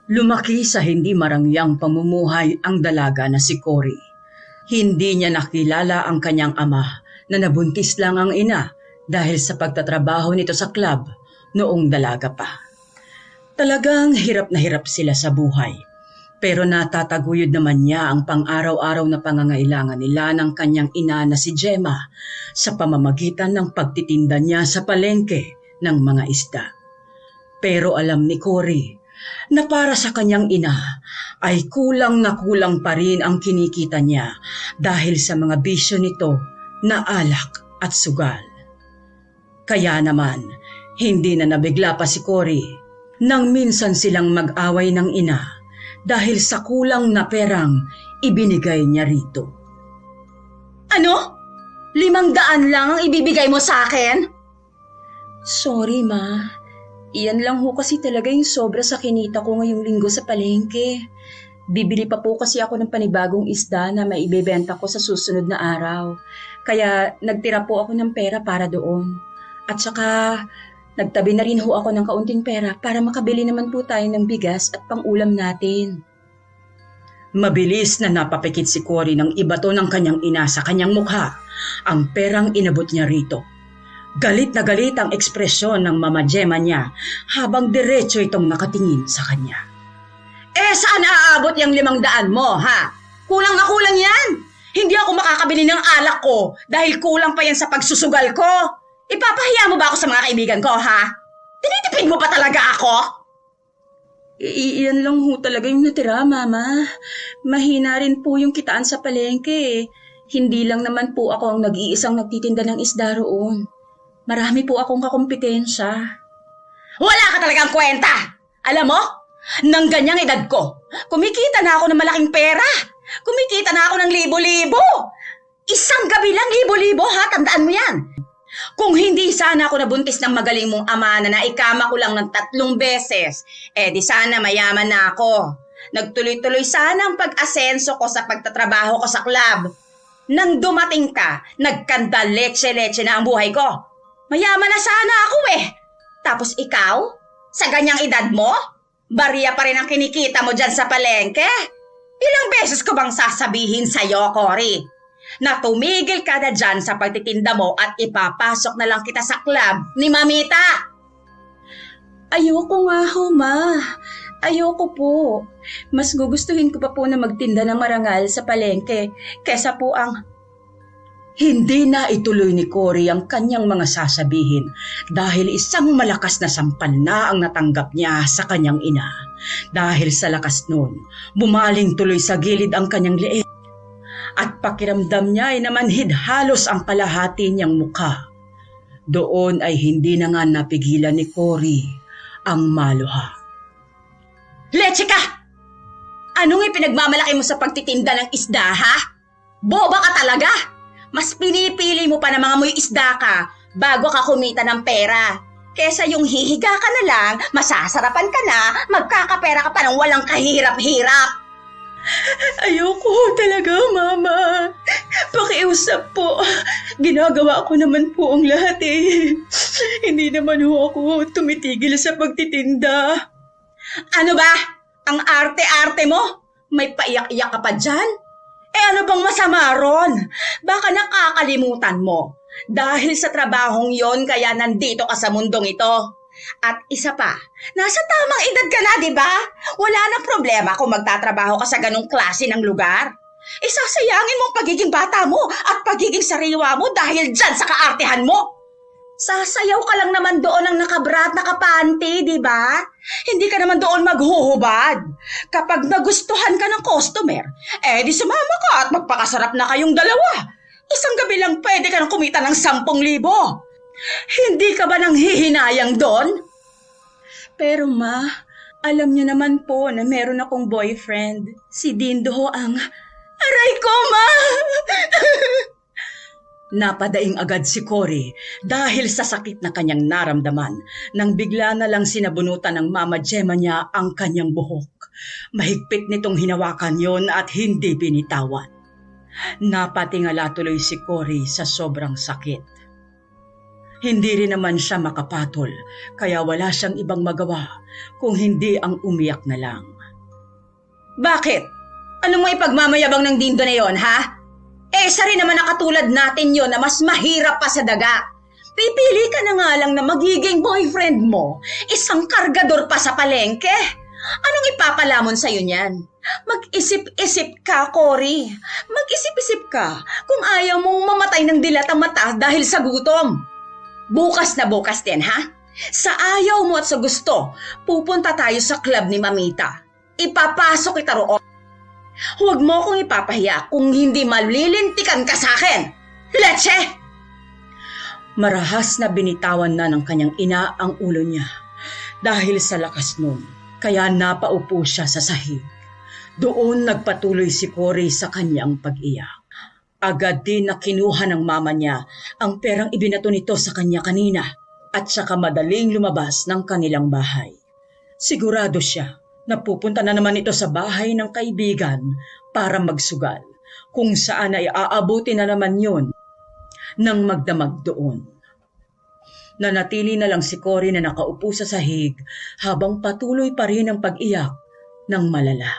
Lumaki sa hindi marangyang pamumuhay ang dalaga na si Cory. Hindi niya nakilala ang kanyang ama na nabuntis lang ang ina dahil sa pagtatrabaho nito sa club noong dalaga pa. Talagang hirap na hirap sila sa buhay. Pero natataguyod naman niya ang pang-araw-araw na pangangailangan nila ng kanyang ina na si Gemma sa pamamagitan ng pagtitinda niya sa palengke ng mga isda. Pero alam ni Cory na para sa kanyang ina ay kulang na kulang pa rin ang kinikita niya dahil sa mga bisyo nito na alak at sugal. Kaya naman, hindi na nabigla pa si Cory nang minsan silang mag-away ng ina dahil sa kulang na perang ibinigay niya rito. Ano? 500 lang ang ibibigay mo sa akin? Sorry, Ma. Iyan lang ho kasi talaga yung sobra sa kinita ko ngayong linggo sa palengke. Bibili pa po kasi ako ng panibagong isda na maibebenta ko sa susunod na araw. Kaya nagtira po ako ng pera para doon. At saka nagtabi na rin ho ako ng kaunting pera para makabili naman po tayo ng bigas at pang-ulam natin. Mabilis na napapikit si Cory ng ibato ng kanyang ina sa kanyang mukha ang perang inabot niya rito. Galit na galit ang ekspresyon ng Mama Gemma niya habang diretso itong nakatingin sa kanya. Saan aabot yung 500 mo, ha? Kulang na kulang yan. Hindi ako makakabili ng alak ko dahil kulang pa yan sa pagsusugal ko. Ipapahiya mo ba ako sa mga kaibigan ko, ha? Tinitipid mo pa talaga ako? Iyan lang ho talaga yung natira, Mama. Mahina rin po yung kitaan sa palengke. Hindi lang naman po ako ang nag-iisang nagtitinda ng isda roon. Marami po akong kakumpetensya. Wala ka talagang kwenta! Alam mo, nang ganyang edad ko, kumikita na ako ng malaking pera. Kumikita na ako ng libo-libo. Isang gabi lang libo-libo, ha? Tandaan mo yan. Kung hindi sana ako nabuntis ng magaling mong ama na naikama ko lang ng 3 beses, di sana mayaman na ako. Nagtuloy-tuloy sana ang pag-asenso ko sa pagtatrabaho ko sa club. Nang dumating ka, nagkanda leche-leche na ang buhay ko. Mayaman na sana ako Tapos ikaw, sa ganyang edad mo, bariya pa rin ang kinikita mo dyan sa palengke. Ilang beses ko bang sasabihin sa'yo, Cory, na tumigil ka na dyan sa pagtitinda mo at ipapasok na lang kita sa club ni Mamita? Ayoko nga ho, Ma. Ayoko po. Mas gugustuhin ko pa po na magtinda ng marangal sa palengke kesa po ang... Hindi na ituloy ni Cory ang kanyang mga sasabihin dahil isang malakas na sampal na ang natanggap niya sa kanyang ina. Dahil sa lakas nun, bumaling tuloy sa gilid ang kanyang leeg at pakiramdam niya ay namanhid halos ang kalahati niyang mukha. Doon ay hindi na nga napigilan ni Cory ang maluha. Leche ka! Anong ipinagmamalaki mo sa pagtitinda ng isda, ha? Boba ka talaga! Mas pinipili mo pa na mga muy isda ka bago ka kumita ng pera. Kesa yung hihiga ka na lang, masasarapan ka na, magkakapera ka pa ng walang kahirap-hirap. Ayoko talaga, Mama. Pakiusap po. Ginagawa ko naman po ang lahat Hindi naman ho ako tumitigil sa pagtitinda. Ano ba? Ang arte-arte mo? May paiyak-iyak ka pa dyan? Ano bang masama ron? Baka nakakalimutan mo. Dahil sa trabahong yon kaya nandito ka sa mundong ito. At isa pa, nasa tamang edad ka na, di ba? Wala nang problema kung magtatrabaho ka sa ganong klase ng lugar. Isasayangin mo ang pagiging bata mo at pagiging sariwa mo dahil dyan sa kaartehan mo. Sasayaw ka lang naman doon ng nakabra at nakapanty, di ba? Hindi ka naman doon maghuhubad. Kapag nagustuhan ka ng customer, di sumama ka at magpakasarap na kayong dalawa. Isang gabi lang pwede ka nang kumita ng 10,000. Hindi ka ba nang hihinayang doon? Pero Ma, alam niyo naman po na meron akong boyfriend. Si Dindo ho ang... Aray ko, Ma! Napadaing agad si Cory dahil sa sakit na kanyang naramdaman nang bigla na lang sinabunutan ng Mama Gemma niya ang kanyang buhok. Mahigpit nitong hinawakan yon at hindi binitawan. Napatingala tuloy si Cory sa sobrang sakit. Hindi rin naman siya makapatol kaya wala siyang ibang magawa kung hindi ang umiyak na lang. Bakit? Ano mo ipagmamayabang ng Dindo na yon, ha? Isa rin naman na katulad natin yon na mas mahirap pa sa daga. Pipili ka na nga lang na magiging boyfriend mo, isang kargador pa sa palengke. Anong ipapalamon sa'yo niyan? Mag-isip-isip ka, Cory. Mag-isip-isip ka kung ayaw mong mamatay ng dilat ang mata dahil sa gutom. Bukas na bukas din, ha? Sa ayaw mo at sa gusto, pupunta tayo sa club ni Mamita. Ipapasok kita roon. Huwag mo akong ipapahiya kung hindi malilintikan ka sa akin. Leche! Marahas na binitawan na ng kanyang ina ang ulo niya. Dahil sa lakas nun, kaya napaupo siya sa sahig. Doon nagpatuloy si Cory sa kanyang pag-iyak. Agad din na kinuha ng mama niya ang perang ibinato nito sa kanya kanina at saka madaling lumabas ng kanilang bahay. Sigurado siya na pupunta na naman ito sa bahay ng kaibigan para magsugal, kung saan ay aabuti na naman yun nang magdamag doon. Nanatili na lang si Cory na nakaupo sa sahig habang patuloy pa rin ang pag-iyak ng malala.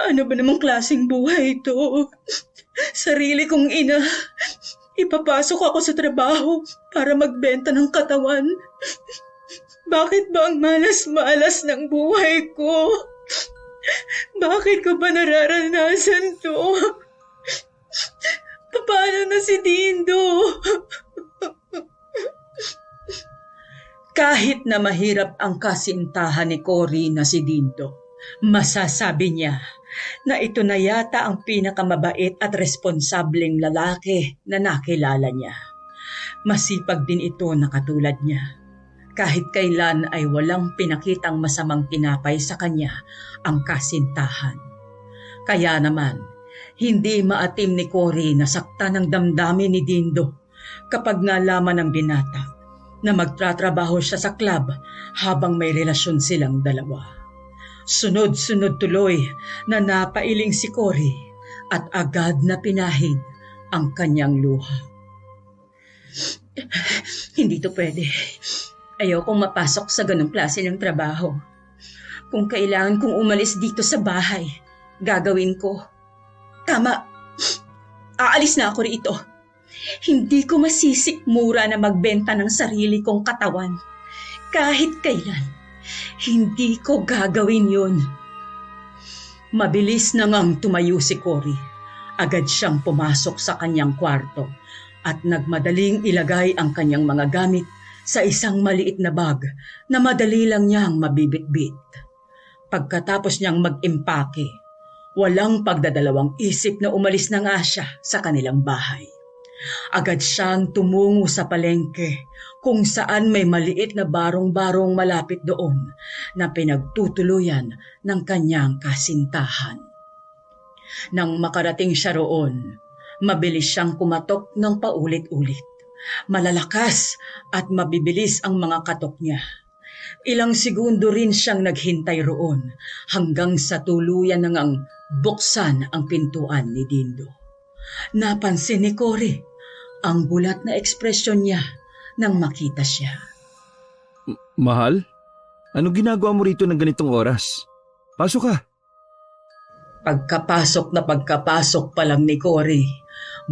Ano ba namang klaseng buhay ito? Sarili kong ina, ipapasok ako sa trabaho para magbenta ng katawan. Bakit ba ang malas-malas ng buhay ko? Bakit ko ba nararanasan to? Paano na si Dindo? Kahit na mahirap ang kasintahan ni Cory na si Dindo, masasabi niya na ito na yata ang pinakamabait at responsableng lalaki na nakilala niya. Masipag din ito na katulad niya. Kahit kailan ay walang pinakitang masamang tinapay sa kanya ang kasintahan. Kaya naman, hindi maatim ni Cory na saktan ng damdamin ni Dindo kapag nalaman ng binata na magtratrabaho siya sa club habang may relasyon silang dalawa. Sunod-sunod tuloy na napailing si Cory at agad na pinahid ang kanyang luha. Hindi to pwede. Ayokong mapasok sa ganong klase ng trabaho. Kung kailangan kong umalis dito sa bahay, gagawin ko. Tama. Aalis na ako rito. Hindi ko masisikmura na magbenta ng sarili kong katawan. Kahit kailan, hindi ko gagawin yun. Mabilis na ngang tumayo si Cory. Agad siyang pumasok sa kanyang kwarto at nagmadaling ilagay ang kanyang mga gamit sa isang maliit na bag na madali lang niyang mabibitbit. Pagkatapos niyang mag-impake, walang pagdadalawang isip na umalis na nga siya sa kanilang bahay. Agad siyang tumungo sa palengke kung saan may maliit na barong-barong malapit doon na pinagtutuluyan ng kanyang kasintahan. Nang makarating siya roon, mabilis siyang kumatok ng paulit-ulit. Malalakas at mabibilis ang mga katok niya. Ilang segundo rin siyang naghintay roon hanggang sa tuluyan na ngang buksan ang pintuan ni Dindo. Napansin ni Cory ang gulat na ekspresyon niya nang makita siya. Mahal? Ano ginagawa mo rito ng ganitong oras? Pasok ka. Pagkapasok pa lang ni Cory,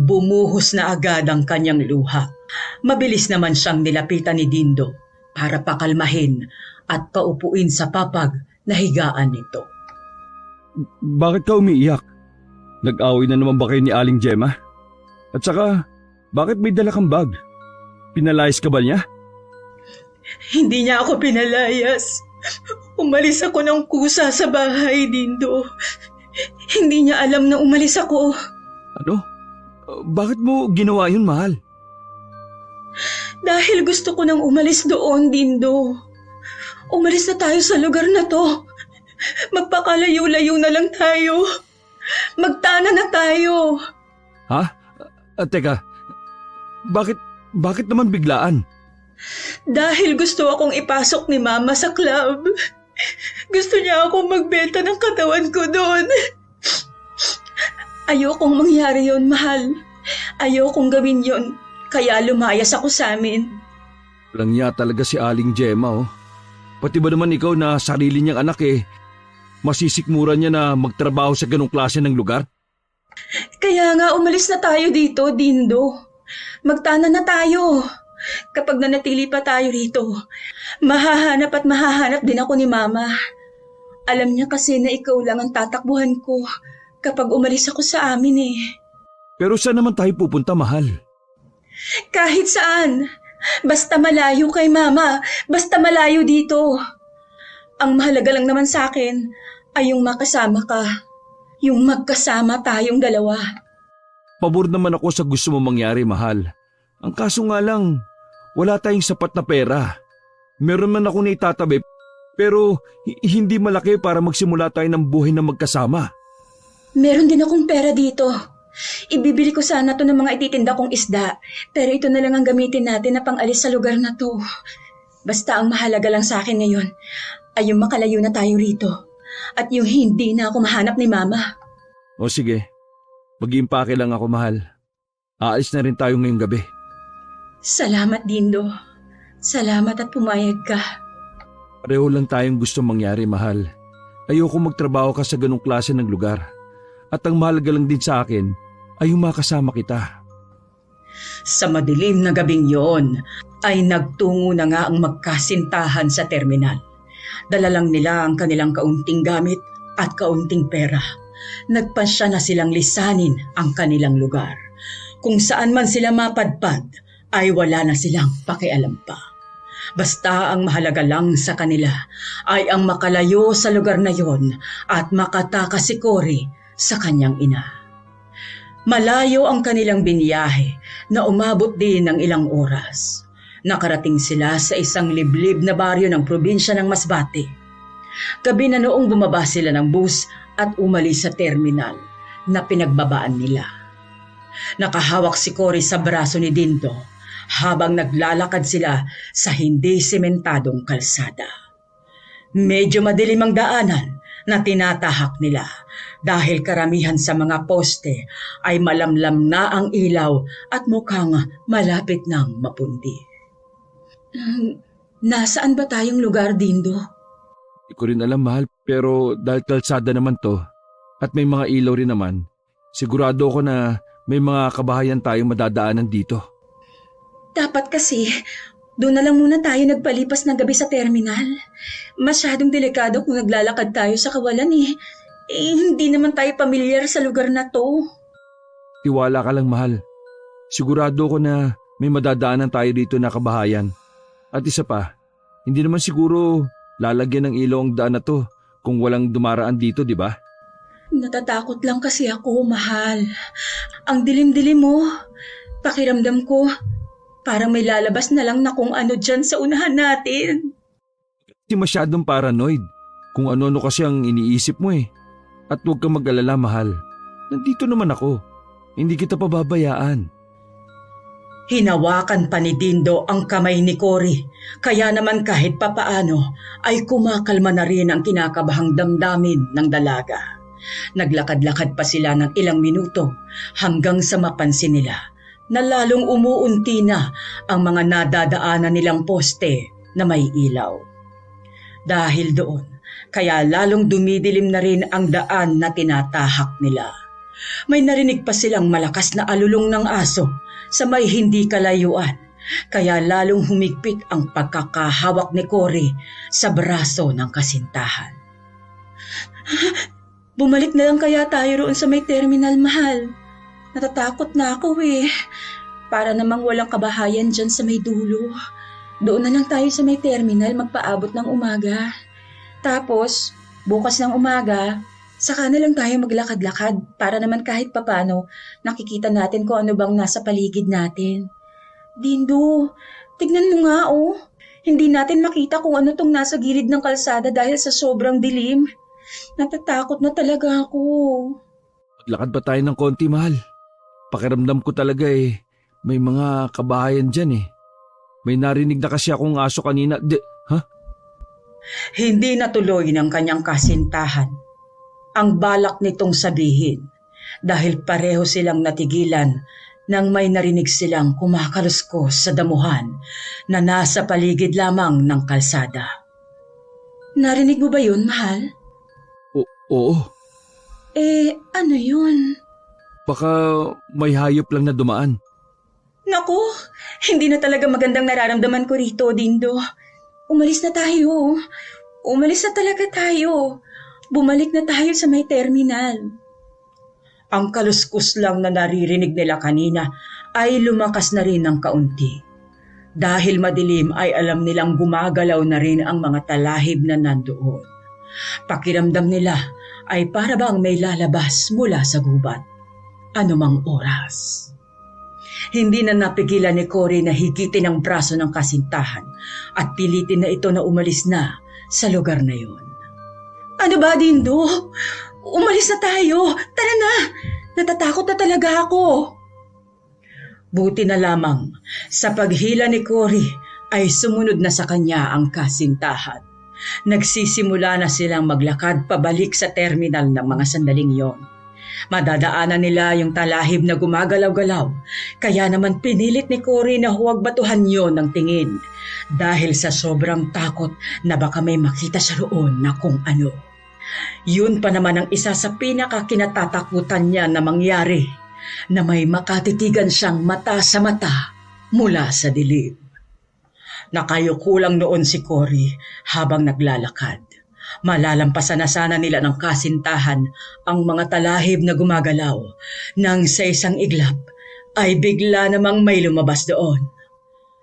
bumuhos na agad ang kanyang luha. Mabilis naman siyang nilapitan ni Dindo para pakalmahin at paupuin sa papag na higaan nito. Bakit ka umiiyak? Nag-away na naman ba kayo ni Aling Gemma? At saka, bakit may dala kang bag? Pinalayas ka ba niya? Hindi niya ako pinalayas. Umalis ako ng kusa sa bahay, Dindo. Hindi niya alam na umalis ako. Ano? Bakit mo ginawa yun, mahal? Dahil gusto ko nang umalis doon, Dindo. Umalis na tayo sa lugar na to. Magpakalayo-layo na lang tayo. Magtana na tayo. Ha? Teka, bakit naman biglaan? Dahil gusto akong ipasok ni Mama sa club. Gusto niya akong magbenta ng katawan ko doon. Ayokong mangyari yon, mahal. Ayokong gawin yon, kaya lumayas ako sa amin. Walang niya talaga si Aling Gemma, oh. Pati ba naman ikaw na sarili niyang anak Masisikmura niya na magtrabaho sa ganong klase ng lugar? Kaya nga umalis na tayo dito, Dindo. Magtanan na tayo. Kapag nanatili pa tayo rito, mahahanap at mahahanap din ako ni Mama. Alam niya kasi na ikaw lang ang tatakbuhan ko kapag umalis ako sa amin eh. Pero saan naman tayo pupunta, mahal? Kahit saan. Basta malayo kay Mama. Basta malayo dito. Ang mahalaga lang naman sa akin ay yung makasama ka. Yung magkasama tayong dalawa. Pabor naman ako sa gusto mo mangyari, mahal. Ang kaso nga lang, wala tayong sapat na pera. Meron man ako na itatabi, pero hindi malaki para magsimula tayo ng buhay na magkasama. Meron din akong pera dito. Ibibili ko sana to ng mga ititinda kong isda, pero ito na lang ang gamitin natin na pang-alis sa lugar na to. Basta ang mahalaga lang sa akin ngayon ay yung makalayo na tayo rito at yung hindi na ako mahanap ni Mama. O sige, mag-iimpake lang ako, mahal. Aalis na rin tayo ngayong gabi. Salamat, Dindo. Salamat at pumayag ka. Pareho lang tayong gusto mangyari, mahal. Ayoko magtrabaho ka sa ganong klase ng lugar. At ang mahalaga lang din sa akin ay yung makasama kita. Sa madilim na gabing yon ay nagtungo na nga ang magkasintahan sa terminal. Dala lang nila ang kanilang kaunting gamit at kaunting pera. Nagpasya na silang lisanin ang kanilang lugar. Kung saan man sila mapadpad ay wala na silang pakialam pa. Basta ang mahalaga lang sa kanila ay ang makalayo sa lugar na yon at makatakas si Cory sa kanyang ina. Malayo ang kanilang biniyahe na umabot din ng ilang oras. Nakarating sila sa isang liblib na baryo ng probinsya ng Masbate. Gabi na noong bumaba sila ng bus at umalis sa terminal na pinagbabaan nila. Nakahawak si Cory sa braso ni Dindo habang naglalakad sila sa hindi sementadong kalsada. Medyo madilim ang daanan na tinatahak nila dahil karamihan sa mga poste ay malamlam na ang ilaw at mukhang malapit nang mapundi. Nasaan ba tayong lugar, Dindo? Hindi ko rin alam, mahal, pero dahil kalsada naman to at may mga ilaw rin naman, sigurado ako na may mga kabahayan tayong madadaanan dito. Dapat kasi, doon na lang muna tayo nagpalipas ng gabi sa terminal. Masyadong delikado kung naglalakad tayo sa kawalan eh. Hindi naman tayo pamilyar sa lugar na to. Tiwala ka lang, mahal. Sigurado ko na may madadaanan tayo dito na kabahayan. At isa pa, hindi naman siguro lalagyan ng ilaw ang daan na to kung walang dumaraan dito, di ba? Natatakot lang kasi ako, mahal. Ang dilim-dilim mo. Pakiramdam ko, parang may lalabas na lang na kung ano dyan sa unahan natin. Hindi masyadong paranoid. Kung ano-ano kasi ang iniisip mo eh. At huwag kang mag-alala, mahal. Nandito naman ako. Hindi kita pababayaan. Hinawakan pa ni Dindo ang kamay ni Cory, kaya naman kahit papaano ay kumakalma na rin ang kinakabahang damdamin ng dalaga. Naglakad-lakad pa sila ng ilang minuto hanggang sa mapansin nila na lalong umuunti na ang mga nadadaanan nilang poste na may ilaw. Dahil doon, kaya lalong dumidilim na rin ang daan na tinatahak nila. May narinig pa silang malakas na alulong ng aso sa may hindi kalayuan, kaya lalong humigpit ang pagkakahawak ni Cory sa braso ng kasintahan. Bumalik na lang kaya tayo roon sa may terminal, mahal. Natatakot na ako eh. Para namang walang kabahayan dyan sa may dulo. Doon na lang tayo sa may terminal magpaabot ng umaga. Tapos, bukas ng umaga, saka na lang tayo maglakad-lakad para naman kahit papano nakikita natin kung ano bang nasa paligid natin. Dindo, tignan mo nga oh. Hindi natin makita kung ano tong nasa gilid ng kalsada dahil sa sobrang dilim. Natatakot na talaga ako. Maglakad pa tayo ng konti, mahal. Pakiramdam ko talaga eh, may mga kabahayan dyan eh. May narinig na kasi akong aso kanina. Hindi natuloy ng kanyang kasintahan ang balak nitong sabihin dahil pareho silang natigilan nang may narinig silang kumakaluskos sa damuhan na nasa paligid lamang ng kalsada. Narinig mo ba yun, mahal? Oo, Ano yun? baka may hayop lang na dumaan. Naku, hindi na talaga magandang nararamdaman ko rito, Dindo. Umalis na tayo. Umalis na talaga tayo. Bumalik na tayo sa may terminal. Ang kaluskus lang na naririnig nila kanina ay lumakas na rin ng kaunti. Dahil madilim ay alam nilang gumagalaw na rin ang mga talahib na nandoon. Pakiramdam nila ay para bang may lalabas mula sa gubat. Anumang oras. Hindi na napigilan ni Cory na higitin ang braso ng kasintahan at pilitin na ito na umalis na sa lugar na yun. Ano ba, Dindo? Umalis na tayo. Tara na. Natatakot na talaga ako. Buti na lamang sa paghila ni Cory ay sumunod na sa kanya ang kasintahan. Nagsisimula na silang maglakad pabalik sa terminal ng mga sandaling yon. Madadaanan nila yung talahib na gumagalaw-galaw, kaya naman pinilit ni Cory na huwag batuhan yon ng tingin dahil sa sobrang takot na baka may makita siya roon na kung ano. Yun pa naman ang isa sa pinakakinatatakutan niya na mangyari, na may makatitigan siyang mata sa mata mula sa dilim. Nakayuko lang noon si Cory habang naglalakad. Malalampasan na sana nila ng kasintahan ang mga talahib na gumagalaw nang sa isang iglap ay bigla namang may lumabas doon.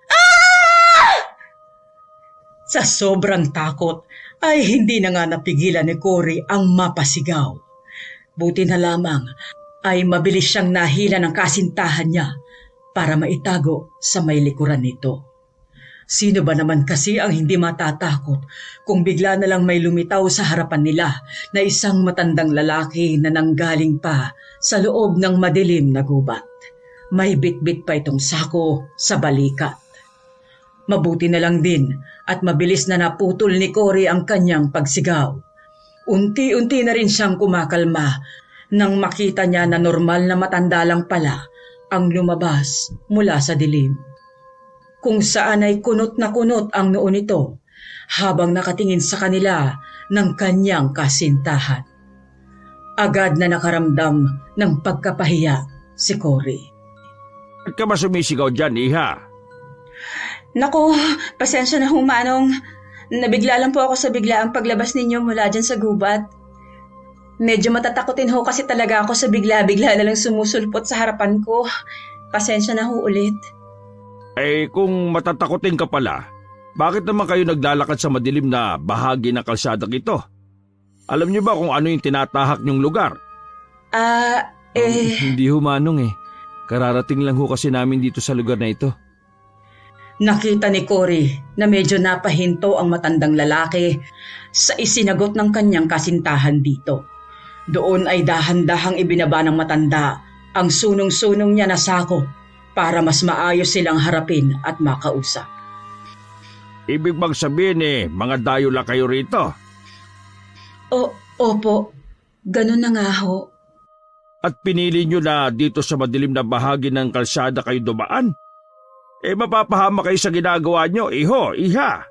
Ah! Sa sobrang takot ay hindi na nga napigilan ni Cory ang mapasigaw. Buti na lamang ay mabilis siyang nahila ng kasintahan niya para maitago sa may likuran nito. Sino ba naman kasi ang hindi matatakot kung bigla na lang may lumitaw sa harapan nila na isang matandang lalaki na nanggaling pa sa loob ng madilim na gubat. May bitbit pa itong sako sa balikat. Mabuti na lang din at mabilis na naputol ni Cory ang kanyang pagsigaw. Unti-unti na rin siyang kumakalma nang makita niya na normal na matanda lang pala ang lumabas mula sa dilim. Kung saan ay kunot na kunot ang noo nito habang nakatingin sa kanila ng kanyang kasintahan. Agad na nakaramdam ng pagkapahiya si Cory. Ba't ka ba sumisigaw dyan, Iha? Naku, pasensya na Manong. Nabigla lang po ako sa biglaang paglabas ninyo mula dyan sa gubat. Medyo matatakotin ho kasi talaga ako sa bigla-bigla na lang sumusulpot sa harapan ko. Pasensya na ho ulit. Kung matatakotin ka pala, bakit naman kayo naglalakad sa madilim na bahagi ng kalsadang ito? Alam niyo ba kung ano yung tinatahak niyong lugar? Hindi ho, Manong. Kararating lang ho kasi namin dito sa lugar na ito. Nakita ni Cory na medyo napahinto ang matandang lalaki sa isinagot ng kanyang kasintahan dito. Doon ay dahan-dahang ibinaba ng matanda ang sunong-sunong niya na sako para mas maayos silang harapin at makausap. Ibig bang sabihin mga dayo lang kayo rito? Opo, ganun na nga ho. At pinili nyo na dito sa madilim na bahagi ng kalsada kayo dumaan? Mapapahama kayo sa ginagawa nyo, Iha.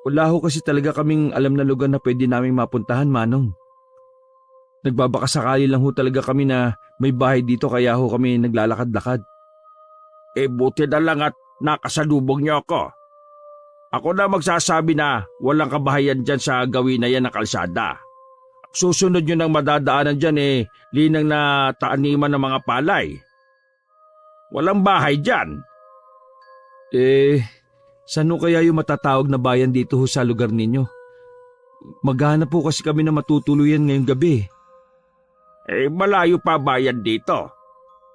Wala ho kasi talaga kaming alam na lugar na pwede naming mapuntahan, Manong. Nagbabakasakali lang ho talaga kami na may bahay dito kaya ho kami naglalakad-lakad. Buti na lang at nakasalubong niyo ako. Ako na magsasabi na walang kabahayan dyan sa gawin na yan ng kalsada. Susunod nyo ng madadaanan dyan linang na taaniman ng mga palay. Walang bahay dyan. Saan kaya yung matatawag na bayan dito ho sa lugar ninyo? Maghanap po kasi kami na matutuluyan ngayong gabi. Malayo pa bayan dito.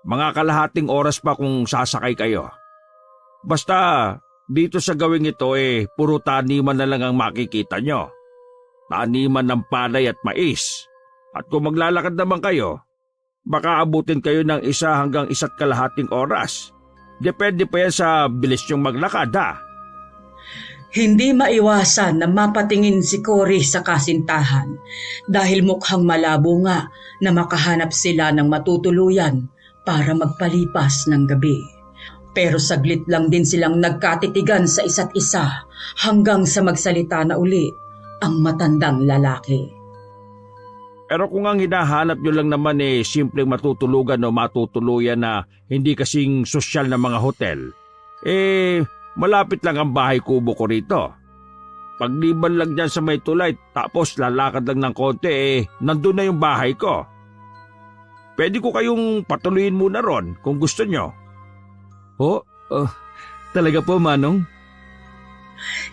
Mga kalahating oras pa kung sasakay kayo. Basta dito sa gawing ito puro taniman na lang ang makikita nyo. Taniman ng palay at mais. At kung maglalakad naman kayo, baka abutin kayo ng 1 hanggang 1.5 oras. Depende pa yan sa bilis nyong maglakad ha. Hindi maiwasan na mapatingin si Cory sa kasintahan dahil mukhang malabo nga na makahanap sila ng matutuluyan para magpalipas ng gabi. Pero saglit lang din silang nagkatitigan sa isa't isa hanggang sa magsalita na uli ang matandang lalaki. Pero kung ang hinahanap nyo lang naman simpleng matutulugan o matutuluyan na hindi kasing sosyal na mga hotel, malapit lang ang bahay kubo ko rito. Pagliban lang dyan sa may tulay tapos lalakad lang ng konti nandun na yung bahay ko. Pwede ko kayong patuloyin muna ron kung gusto nyo. Oh, talaga po, Manong?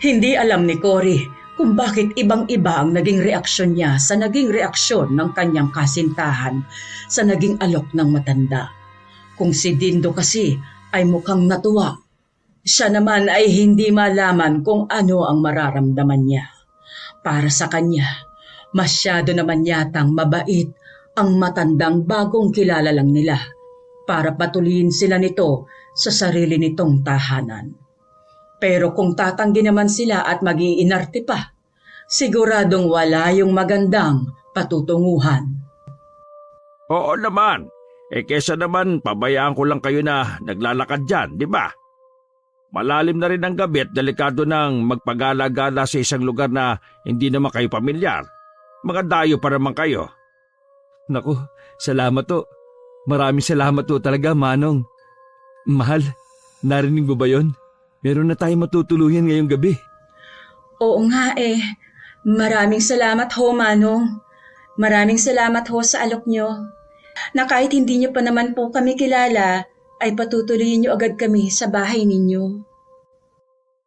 Hindi alam ni Cory kung bakit ibang-iba ang naging reaksyon niya sa naging reaksyon ng kanyang kasintahan sa naging alok ng matanda. Kung si Dindo kasi ay mukhang natuwa, siya naman ay hindi malaman kung ano ang mararamdaman niya. Para sa kanya, masyado naman yatang mabait ang matandang bagong kilala lang nila para patuloyin sila nito sa sarili nitong tahanan. Pero kung tatanggi naman sila at mag-iinarte pa, siguradong wala yung magandang patutunguhan. Oo naman. Kesa naman pabayaan ko lang kayo na naglalakad dyan, di ba? Malalim na rin ang gabi at delikado nang magpagala-gala sa isang lugar na hindi naman kayo pamilyar. Mga dayo pa naman kayo. Naku, salamat to. Maraming salamat to talaga, Manong. Mahal, narinig mo ba yon? Meron na tayong matutuluyan ngayong gabi. Oo nga Maraming salamat ho, Manong. Maraming salamat ho sa alok nyo. Na kahit hindi nyo pa naman po kami kilala, ay patutuloyin nyo agad kami sa bahay ninyo.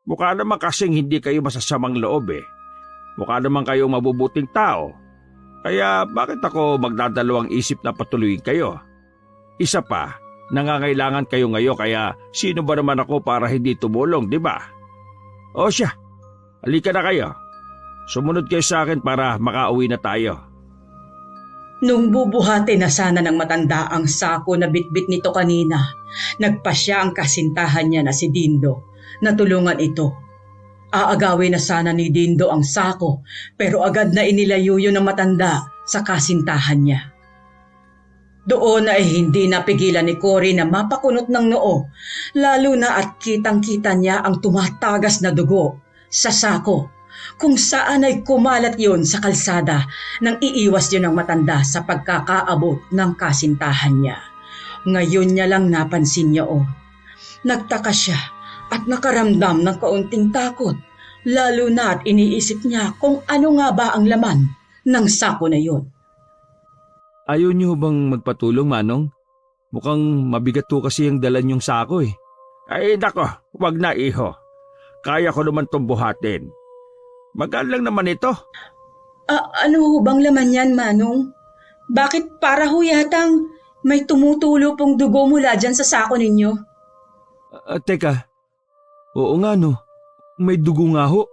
Mukha naman kasing hindi kayo masasamang loob Mukha naman kayong mabubuting tao. Kaya bakit ako magdadalawang isip na patuloyin kayo? Isa pa, nangangailangan kayo ngayon kaya sino ba naman ako para hindi tumulong, di ba? O siya, halika na kayo. Sumunod kayo sa akin para makauwi na tayo. Nung bubuhati na sana ng matanda ang sako na bitbit nito kanina, nagpasya ang kasintahan niya na si Dindo na tulungan ito. Aagawin na sana ni Dindo ang sako pero agad na inilayo yun ng matanda sa kasintahan niya. Doon ay hindi napigilan ni Cory na mapakunot ng noo, lalo na at kitang-kita niya ang tumatagas na dugo sa sako, kung saan ay kumalat yun sa kalsada nang iiwas yun ng matanda sa pagkakaabot ng kasintahan niya. Ngayon niya lang napansin niya Nagtaka siya at nakaramdam ng kaunting takot, lalo na at iniisip niya kung ano nga ba ang laman ng sako na yun. Ayaw niyo bang magpatulong, Manong? Mukhang mabigat to kasi ang dala niyong sako Ay nako, wag na iho. Kaya ko naman itong buhatin. Magaan lang naman ito. Ano ho bang laman yan, Manong? Bakit para ho yatang may tumutulo pong dugo mula dyan sa sako ninyo? Teka, oo nga no, may dugo nga ho.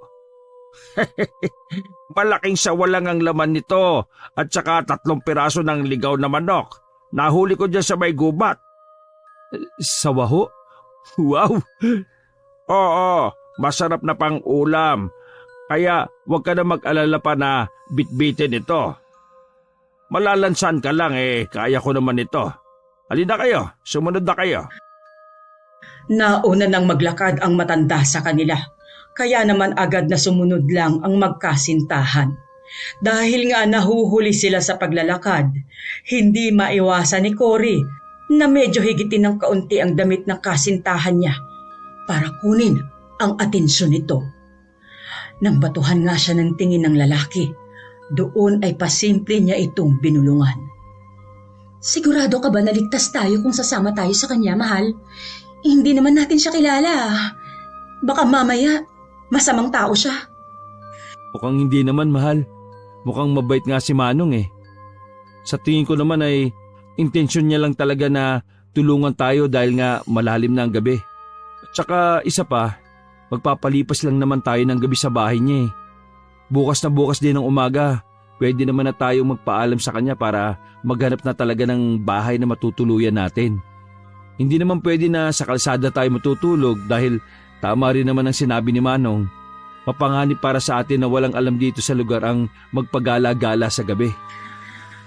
Malaking sawalang ang laman nito at saka 3 piraso ng ligaw na manok. Nahuli ko dyan sa may gubat. Sawa ho? Wow! Oo, masarap na pang ulam. Kaya huwag ka na mag-alala pa na bitbitin ito. Malalansan ka lang kaya ko naman ito. Halina kayo, sumunod na kayo. Nauna nang maglakad ang matanda sa kanila, kaya naman agad na sumunod lang ang magkasintahan. Dahil nga nahuhuli sila sa paglalakad, hindi maiwasan ni Cory na medyo higitin ng kaunti ang damit ng kasintahan niya para kunin ang atensyon nito. Nang batuhan nga siya ng tingin ng lalaki, doon ay pasimple niya itong binulungan. Sigurado ka ba na ligtas tayo kung sasama tayo sa kanya, mahal? Hindi naman natin siya kilala. Baka mamaya, masamang tao siya. Mukhang hindi naman, mahal. Mukhang mabait nga si Manong Sa tingin ko naman ay intensyon niya lang talaga na tulungan tayo dahil nga malalim na ang gabi. At saka isa pa, magpapalipas lang naman tayo ng gabi sa bahay niya Bukas na bukas din ng umaga, pwede naman na tayo magpaalam sa kanya para maghanap na talaga ng bahay na matutuluyan natin. Hindi naman pwede na sa kalsada tayo matutulog dahil tama rin naman ang sinabi ni Manong. Mapanganib para sa atin na walang alam dito sa lugar ang magpagala-gala sa gabi.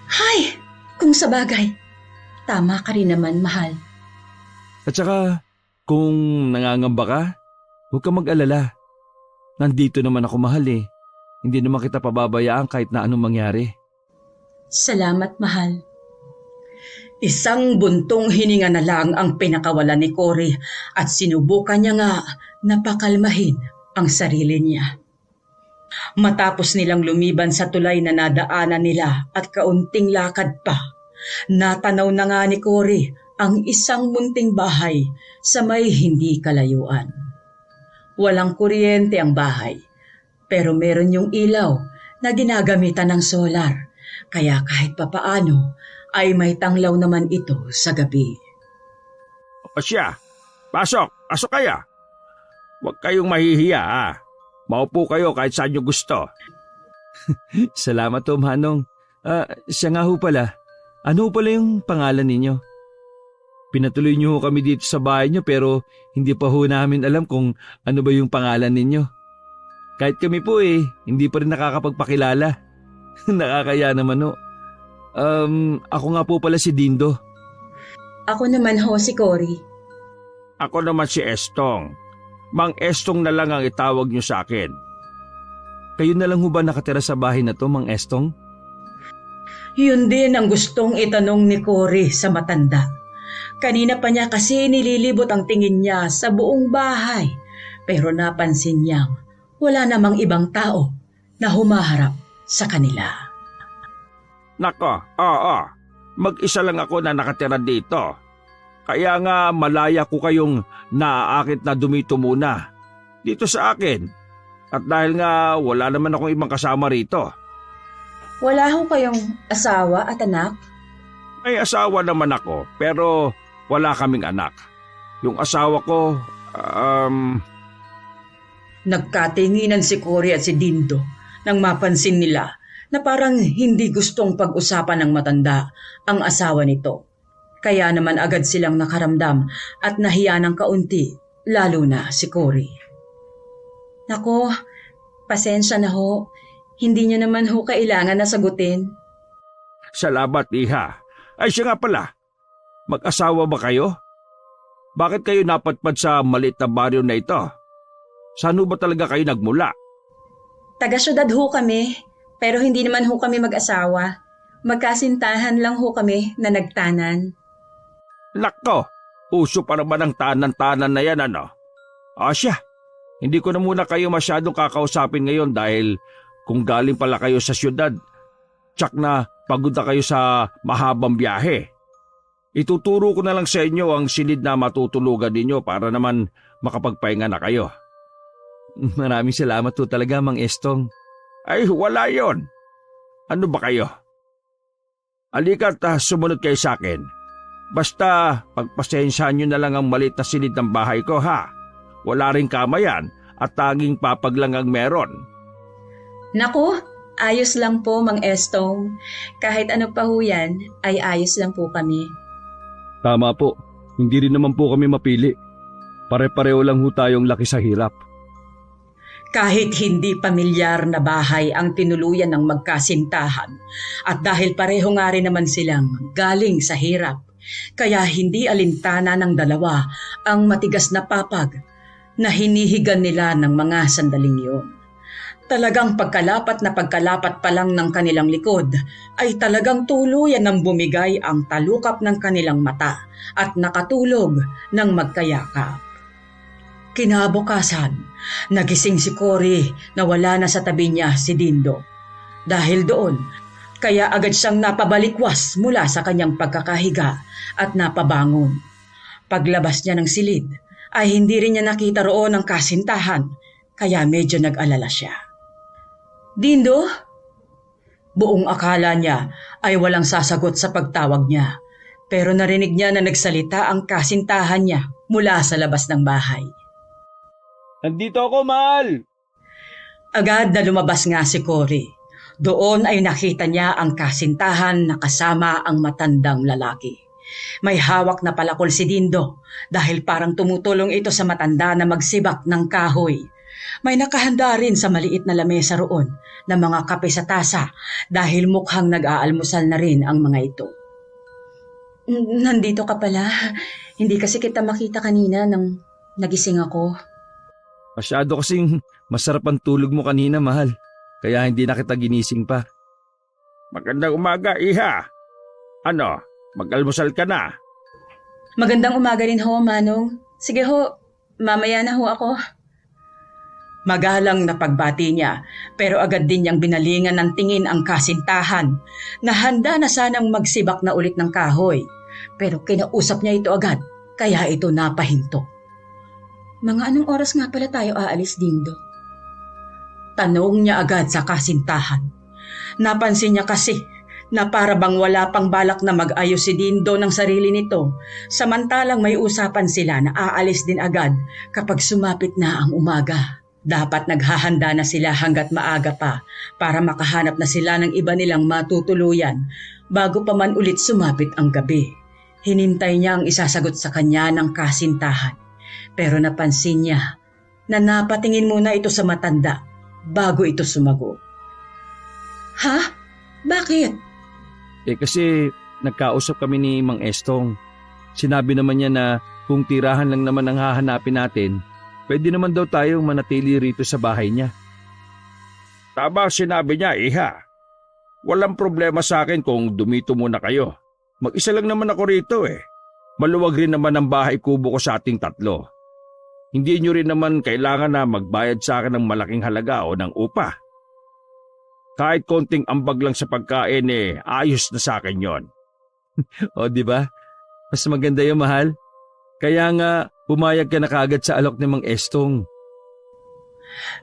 Hay! Kung sa bagay, tama ka rin naman, mahal. At saka, kung nangangamba ka, huwag ka mag-alala. Nandito naman ako, mahal Hindi naman kita pababayaan kahit na anong mangyari. Salamat, mahal. Isang buntong hininga na lang ang pinakawalan ni Cory at sinubukan niya nga na pakalmahin ang sarili niya. Matapos nilang lumiban sa tulay na nadaanan nila at kaunting lakad pa, natanaw na nga ni Cory ang isang munting bahay sa may hindi kalayuan. Walang kuryente ang bahay, pero meron yung ilaw na ginagamitan ng solar, kaya kahit papaano ay may tanglaw naman ito sa gabi. O siya, pasok kaya. Huwag kayong mahihiya ha. Maupo kayo kahit saan nyo gusto. Salamat to, Manong. Siya nga ho pala. Ano ho pala yung pangalan ninyo? Pinatuloy niyo ho kami dito sa bahay niyo pero hindi pa ho namin alam kung ano ba yung pangalan ninyo. Kahit kami po hindi pa rin nakakapagpakilala. Nakakaya naman ho. Ako nga po pala si Dindo. Ako naman ho si Cory. Ako naman si Estong. Mang Estong na lang ang itawag nyo sa akin. Kayo na lang ho ba nakatira sa bahay na to, Mang Estong? Yun din ang gustong itanong ni Cory sa matanda. Kanina pa niya kasi nililibot ang tingin niya sa buong bahay, pero napansin niyang wala namang ibang tao na humaharap sa kanila. Nako, oo. Mag-isa lang ako na nakatira dito. Kaya nga malaya ko kayong naaakit na dumito muna dito sa akin. At dahil nga wala naman akong ibang kasama rito. Wala ho kayong asawa at anak? May asawa naman ako pero wala kaming anak. Yung asawa ko, Nagkatinginan si Cory at si Dindo nang mapansin nila na parang hindi gustong pag-usapan ng matanda ang asawa nito. Kaya naman agad silang nakaramdam at nahiya ng kaunti, lalo na si Cory. Nako, pasensya na ho. Hindi niyo naman ho kailangan na sagutin. Salamat, iha. Ay siya nga pala, mag-asawa ba kayo? Bakit kayo napadpad sa maliit na baryo na ito? Saan ba talaga kayo nagmula? Taga-syudad ho kami, pero hindi naman ho kami mag-asawa. Magkasintahan lang ho kami na nagtanan. Nako, uso pa naman ang tanan-tanan na yan ano? Siya, hindi ko na muna kayo masyadong kakausapin ngayon dahil kung galing pala kayo sa syudad, tsak na pagod na kayo sa mahabang biyahe. Ituturo ko na lang sa inyo ang silid na matutulugan ninyo para naman makapagpahinga na kayo. Maraming salamat po talaga, Mang Estong. Ay, wala yon. Ano ba kayo? Halika't sumunod kayo sa akin. Basta pagpasensyahan nyo na lang ang maliit na silid ng bahay ko ha. Wala ring kama yan at tanging papag lang ang meron. Naku, ayos lang po, Mang Estong. Kahit ano pa ho yan, ay ayos lang po kami. Tama po. Hindi rin naman po kami mapili. Pare-pareho lang ho tayong laki sa hirap. Kahit hindi pamilyar na bahay ang tinuluyan ng magkasintahan at dahil pareho nga rin naman silang galing sa hirap, kaya hindi alintana ng dalawa ang matigas na papag na hinihigan nila ng mga sandaling yun. Talagang pagkalapat na pagkalapat pa lang ng kanilang likod ay talagang tuluyan ng bumigay ang talukap ng kanilang mata at nakatulog ng magkayakap. Kinabukasan, nagising si Cory na wala na sa tabi niya si Dindo. Dahil doon, kaya agad siyang napabalikwas mula sa kanyang pagkakahiga at napabangon. Paglabas niya ng silid, ay hindi rin niya nakita roon ang kasintahan, kaya medyo nag-alala siya. Dindo? Buong akala niya ay walang sasagot sa pagtawag niya, pero narinig niya na nagsalita ang kasintahan niya mula sa labas ng bahay. Nandito ako, mahal! Agad na lumabas nga si Cory. Doon ay nakita niya ang kasintahan na kasama ang matandang lalaki. May hawak na palakol si Dindo dahil parang tumutulong ito sa matanda na magsibak ng kahoy. May nakahanda rin sa maliit na lamesa roon na mga kape sa tasa dahil mukhang nag-aalmusal na rin ang mga ito. Nandito ka pala. Hindi kasi kita makita kanina nang nagising ako. Masyado kasing masarap ang tulog mo kanina, mahal. Kaya hindi na kita ginising pa. Magandang umaga, Iha. Ano, mag-almusal ka na? Magandang umaga rin ho, Manong. Sige ho, mamaya na ho ako. Magalang na pagbati niya, pero agad din niyang binalingan ng tingin ang kasintahan na handa na sanang magsibak na ulit ng kahoy. Pero kinausap niya ito agad, kaya ito napahinto. Mga anong oras nga pala tayo aalis, Dindo? Tanong niya agad sa kasintahan. Napansin niya kasi na para bang wala pang balak na mag-ayos si Dindo ng sarili nito, samantalang may usapan sila na aalis din agad kapag sumapit na ang umaga. Dapat naghahanda na sila hanggat maaga pa para makahanap na sila ng iba nilang matutuluyan bago pa man ulit sumapit ang gabi. Hinintay niya ang isasagot sa kanya ng kasintahan, pero napansin niya na napatingin muna ito sa matanda bago ito sumagot. Ha? Bakit? Kasi nagkausap kami ni Mang Estong. Sinabi naman niya na kung tirahan lang naman ang hahanapin natin, pwede naman daw tayong manatili rito sa bahay niya. Tama sinabi niya, Iha. Walang problema sa akin kung dumito muna kayo. Mag-isa lang naman ako rito eh. Maluwag rin naman ang bahay kubo ko sa ating tatlo. Hindi nyo rin naman kailangan na magbayad sa akin ng malaking halaga o ng upa. Kahit konting ambag lang sa pagkain ayos na sa akin yon. O di ba? Mas maganda yung mahal. Kaya nga pumayag ka na kaagad sa alok ni Mang Estong.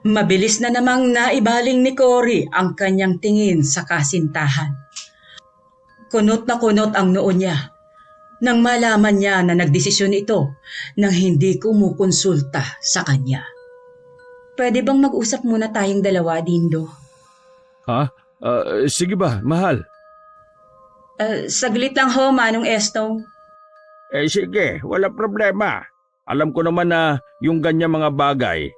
Mabilis na namang naibaling ni Cory ang kanyang tingin sa kasintahan. Kunot na kunot ang noo niya nang malaman niya na nagdesisyon ito nang hindi kumukonsulta sa kanya. Pwede bang mag-usap muna tayong dalawa, Dindo? Ha? Sige ba, mahal? Saglit lang ho, Manong Estong. Sige, wala problema. Alam ko naman na yung ganyan mga bagay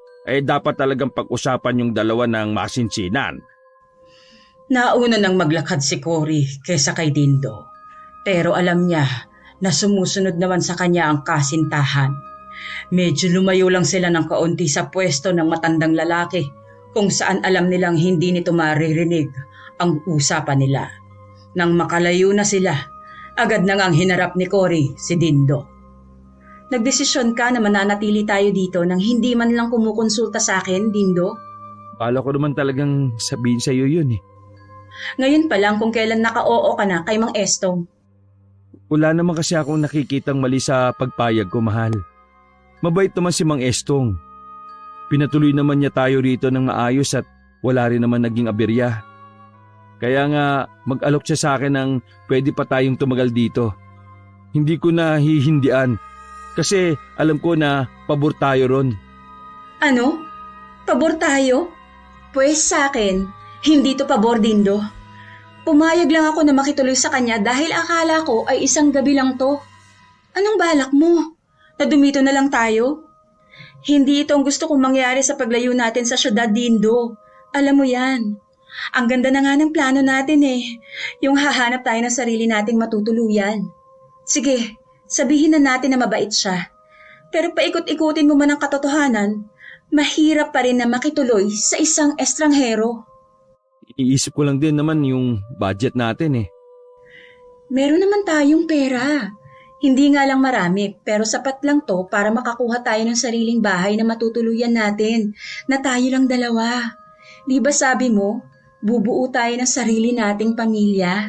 dapat talagang pag-usapan yung dalawa ng masinsinan. Nauna nang maglakad si Cory kaysa kay Dindo. Pero alam niya na sumusunod naman sa kanya ang kasintahan. Medyo lumayo lang sila ng kaunti sa pwesto ng matandang lalaki kung saan alam nilang hindi nito maririnig ang usapan nila. Nang makalayo na sila, agad na ngang hinarap ni Cory si Dindo. Nagdesisyon ka na mananatili tayo dito nang hindi man lang kumukonsulta sa akin, Dindo? Kala ko naman talagang sabihin sa iyo yun eh. Ngayon pa lang kung kailan naka-oo ka na kay Mang Estong. Wala naman kasi akong nakikitang mali sa pagpayag ko, mahal. Mabait naman si Mang Estong. Pinatuloy naman niya tayo rito ng maayos at wala rin naman naging aberya. Kaya nga mag-alok siya sa akin ng pwede pa tayong tumagal dito. Hindi ko na hihindian kasi alam ko na pabor tayo ron. Ano? Pabor tayo? Pues sa akin, hindi to pabor, Dindo. Pumayag lang ako na makituloy sa kanya dahil akala ko ay isang gabi lang to. Anong balak mo? Na dumito na lang tayo? Hindi ito ang gusto kong mangyari sa paglayo natin sa syudad, Dindo. Alam mo yan. Ang ganda na nga ng plano natin eh. Yung hahanap tayo ng sarili nating matutuluyan. Sige, sabihin na natin na mabait siya. Pero paikot-ikutin mo man ang katotohanan, mahirap pa rin na makituloy sa isang estranghero. Iisip ko lang din naman yung budget natin eh. Meron naman tayong pera. Hindi nga lang marami, pero sapat lang to para makakuha tayo ng sariling bahay na matutuluyan natin, na tayo lang dalawa. Di ba sabi mo, bubuo tayo ng sarili nating pamilya?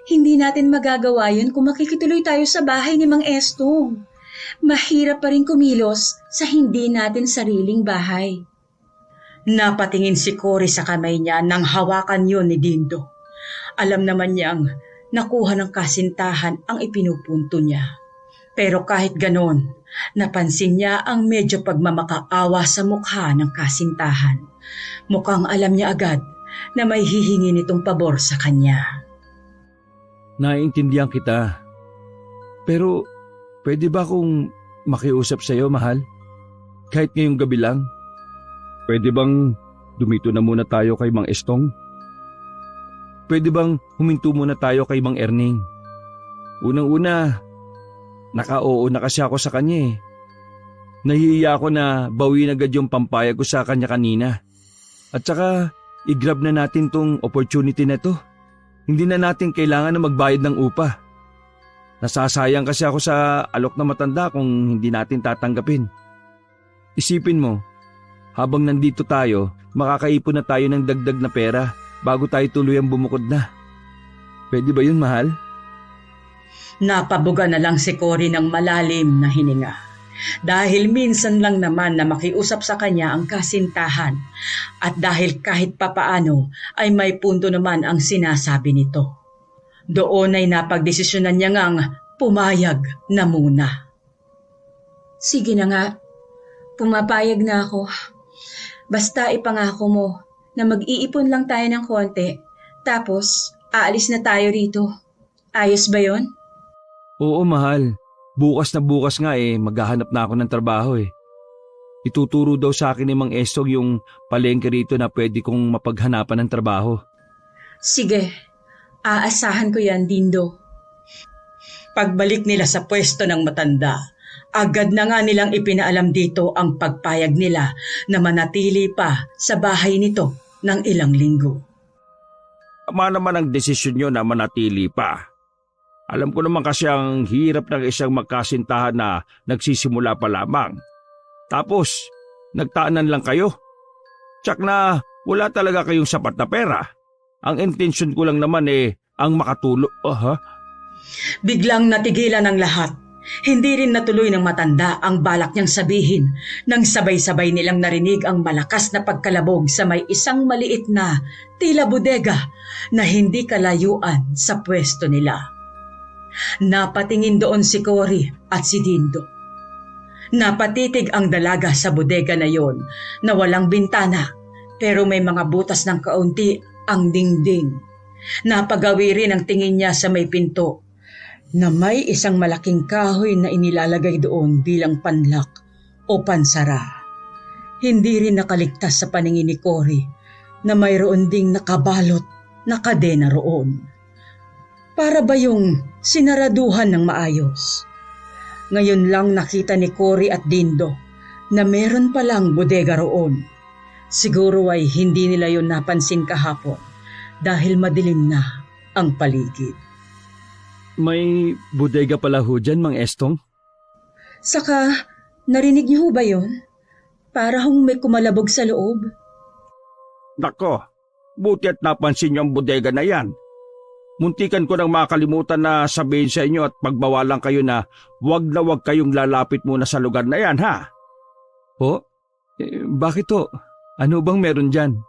Hindi natin magagawa yun kung makikituloy tayo sa bahay ni Mang Estong. Mahirap pa rin kumilos sa hindi natin sariling bahay. Napatingin si Cory sa kamay niya nang hawakan yon ni Dindo. Alam naman niyang nakuha ng kasintahan ang ipinupunto niya. Pero kahit ganon, napansin niya ang medyo pagmamakaawa sa mukha ng kasintahan. Mukhang alam niya agad na may hihingi nitong pabor sa kanya. Naiintindihan kita. Pero pwede ba akong makiusap sa iyo, mahal? Kahit ngayong gabi lang? Pwede bang dumito na muna tayo kay Mang Estong? Pwede bang huminto muna tayo kay Mang Erning? Unang-una, naka-oo na kasi ako sa kanya eh. Nahihiya ako na bawiin agad yung pampayag ko sa kanya kanina. At saka, i-grab na natin tong opportunity na to. hindi na natin kailangan na magbayad ng upa. Nasasayang kasi ako sa alok na matanda kung hindi natin tatanggapin. Isipin mo, habang nandito tayo, makakaipon na tayo ng dagdag na pera bago tayo tuluyang bumukod na. Pwede ba yun, mahal? Napabuga na lang si Cory ng malalim na hininga. Dahil minsan lang naman na makiusap sa kanya ang kasintahan at dahil kahit papaano ay may punto naman ang sinasabi nito. Doon ay napagdesisyonan niya ngang pumayag na muna. Sige na nga, pumapayag na ako. Basta ipangako mo na mag-iipon lang tayo ng konti, tapos aalis na tayo rito. Ayos ba yon? Oo, mahal. Bukas na bukas nga maghahanap na ako ng trabaho Ituturo daw sa akin ni Mang Estong yung palengke rito na pwede kong mapaghanapan ng trabaho. Sige, aasahan ko yan, Dindo. Pagbalik nila sa pwesto ng matanda, agad na nga nilang ipinaalam dito ang pagpayag nila na manatili pa sa bahay nito ng ilang linggo. Tama naman ang desisyon nyo na manatili pa. Alam ko naman kasi ang hirap ng isang magkasintahan na nagsisimula pa lamang. Tapos, nagtaanan lang kayo. Tsak na wala talaga kayong sapat na pera. Ang intensyon ko lang naman ang makatulong. Biglang natigilan ang lahat. Hindi rin natuloy ng matanda ang balak niyang sabihin nang sabay-sabay nilang narinig ang malakas na pagkalabog sa may isang maliit na tila bodega na hindi kalayuan sa pwesto nila. Napatingin doon si Cory at si Dindo. Napatitig ang dalaga sa bodega na yon na walang bintana pero may mga butas ng kaunti ang dingding. Napagawi rin ang tingin niya sa may pinto na may isang malaking kahoy na inilalagay doon bilang panlak o pansara. Hindi rin nakaligtas sa paningin ni Cory na mayroon ding nakabalot na kadena roon. Para ba yung sinaraduhan ng maayos? Ngayon lang nakita ni Cory at Dindo na meron palang bodega roon. Siguro ay hindi nila yon napansin kahapon dahil madilim na ang paligid. May bodega pala ho dyan, Mang Estong? Saka, narinig niyo ho ba yon? Para hong may kumalabog sa loob. Nako, buti at napansin nyo ang bodega na yan. Muntikan ko nang makalimutan na sabihin sa inyo at pagbawalan kayo na wag kayong lalapit muna sa lugar na yan, ha? Po? Bakit to? Ano bang meron dyan?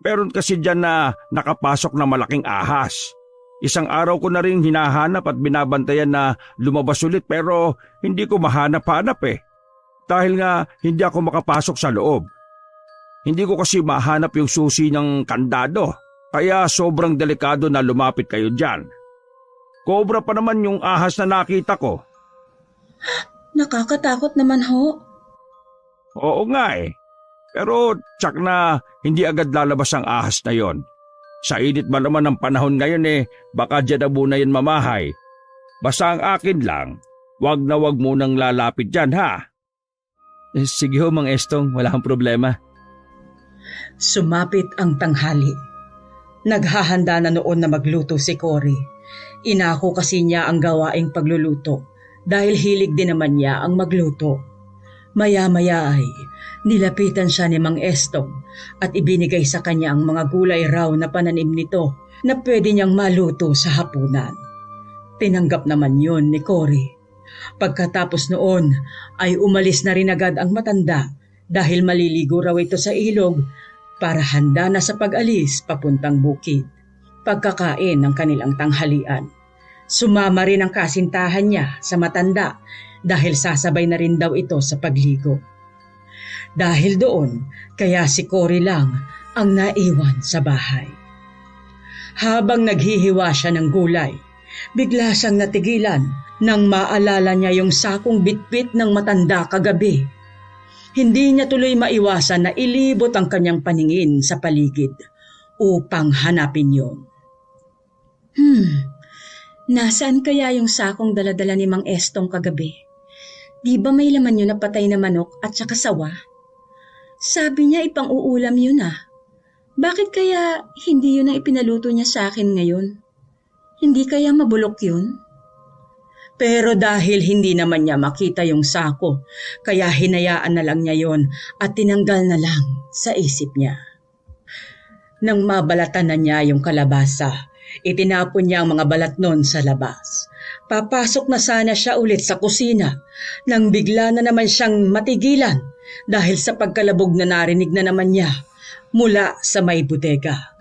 Meron kasi dyan na nakapasok na malaking ahas. Isang araw ko na rin hinahanap at binabantayan na lumabas ulit pero hindi ko mahanap-hanap Dahil nga hindi ako makapasok sa loob. Hindi ko kasi mahanap yung susi ng kandado. Kaya sobrang delikado na lumapit kayo dyan. Cobra pa naman yung ahas na nakita ko. Nakakatakot naman ho. Oo nga Pero tsak na hindi agad lalabas ang ahas na yon. Sa init ba naman ng panahon ngayon baka dyan na muna yan mamahay. Basta ang akin lang, wag na wag munang lalapit dyan, ha? Sige ho, Mang Estong, wala kang problema. Sumapit ang tanghali. Naghahanda na noon na magluto si Cory. Inako kasi niya ang gawaing pagluluto dahil hilig din naman niya ang magluto. Maya-maya ay nilapitan siya ni Mang Estong at ibinigay sa kanya ang mga gulay raw na pananim nito na pwede niyang maluto sa hapunan. Tinanggap naman yon ni Cory. Pagkatapos noon ay umalis na rin agad ang matanda dahil maliligo raw ito sa ilog para handa na sa pag-alis papuntang bukid. Pagkakain ng kanilang tanghalian, sumama rin ang kasintahan niya sa matanda dahil sasabay na rin daw ito sa pagligo. Dahil doon, kaya si Cory lang ang naiwan sa bahay. Habang naghihiwa siya ng gulay, bigla siyang natigilan nang maalala niya yung sakong bitbit ng matanda kagabi. Hindi niya tuloy maiwasan na ilibot ang kanyang paningin sa paligid upang hanapin yon. Nasaan kaya yung sakong daladala ni Mang Estong kagabi? Di ba may laman yun na patay na manok at saka sawa? Sabi niya ipang-uulam yun . Bakit kaya hindi yun ang ipinaluto niya sa akin ngayon? Hindi kaya mabulok yun? Pero dahil hindi naman niya makita yung sako, kaya hinayaan na lang niya yon at tinanggal na lang sa isip niya. Nang mabalatan na niya yung kalabasa, itinapon niya ang mga balat nun sa labas. Papasok na sana siya ulit sa kusina nang bigla na naman siyang matigilan dahil sa pagkalabog na narinig na naman niya mula sa may bodega.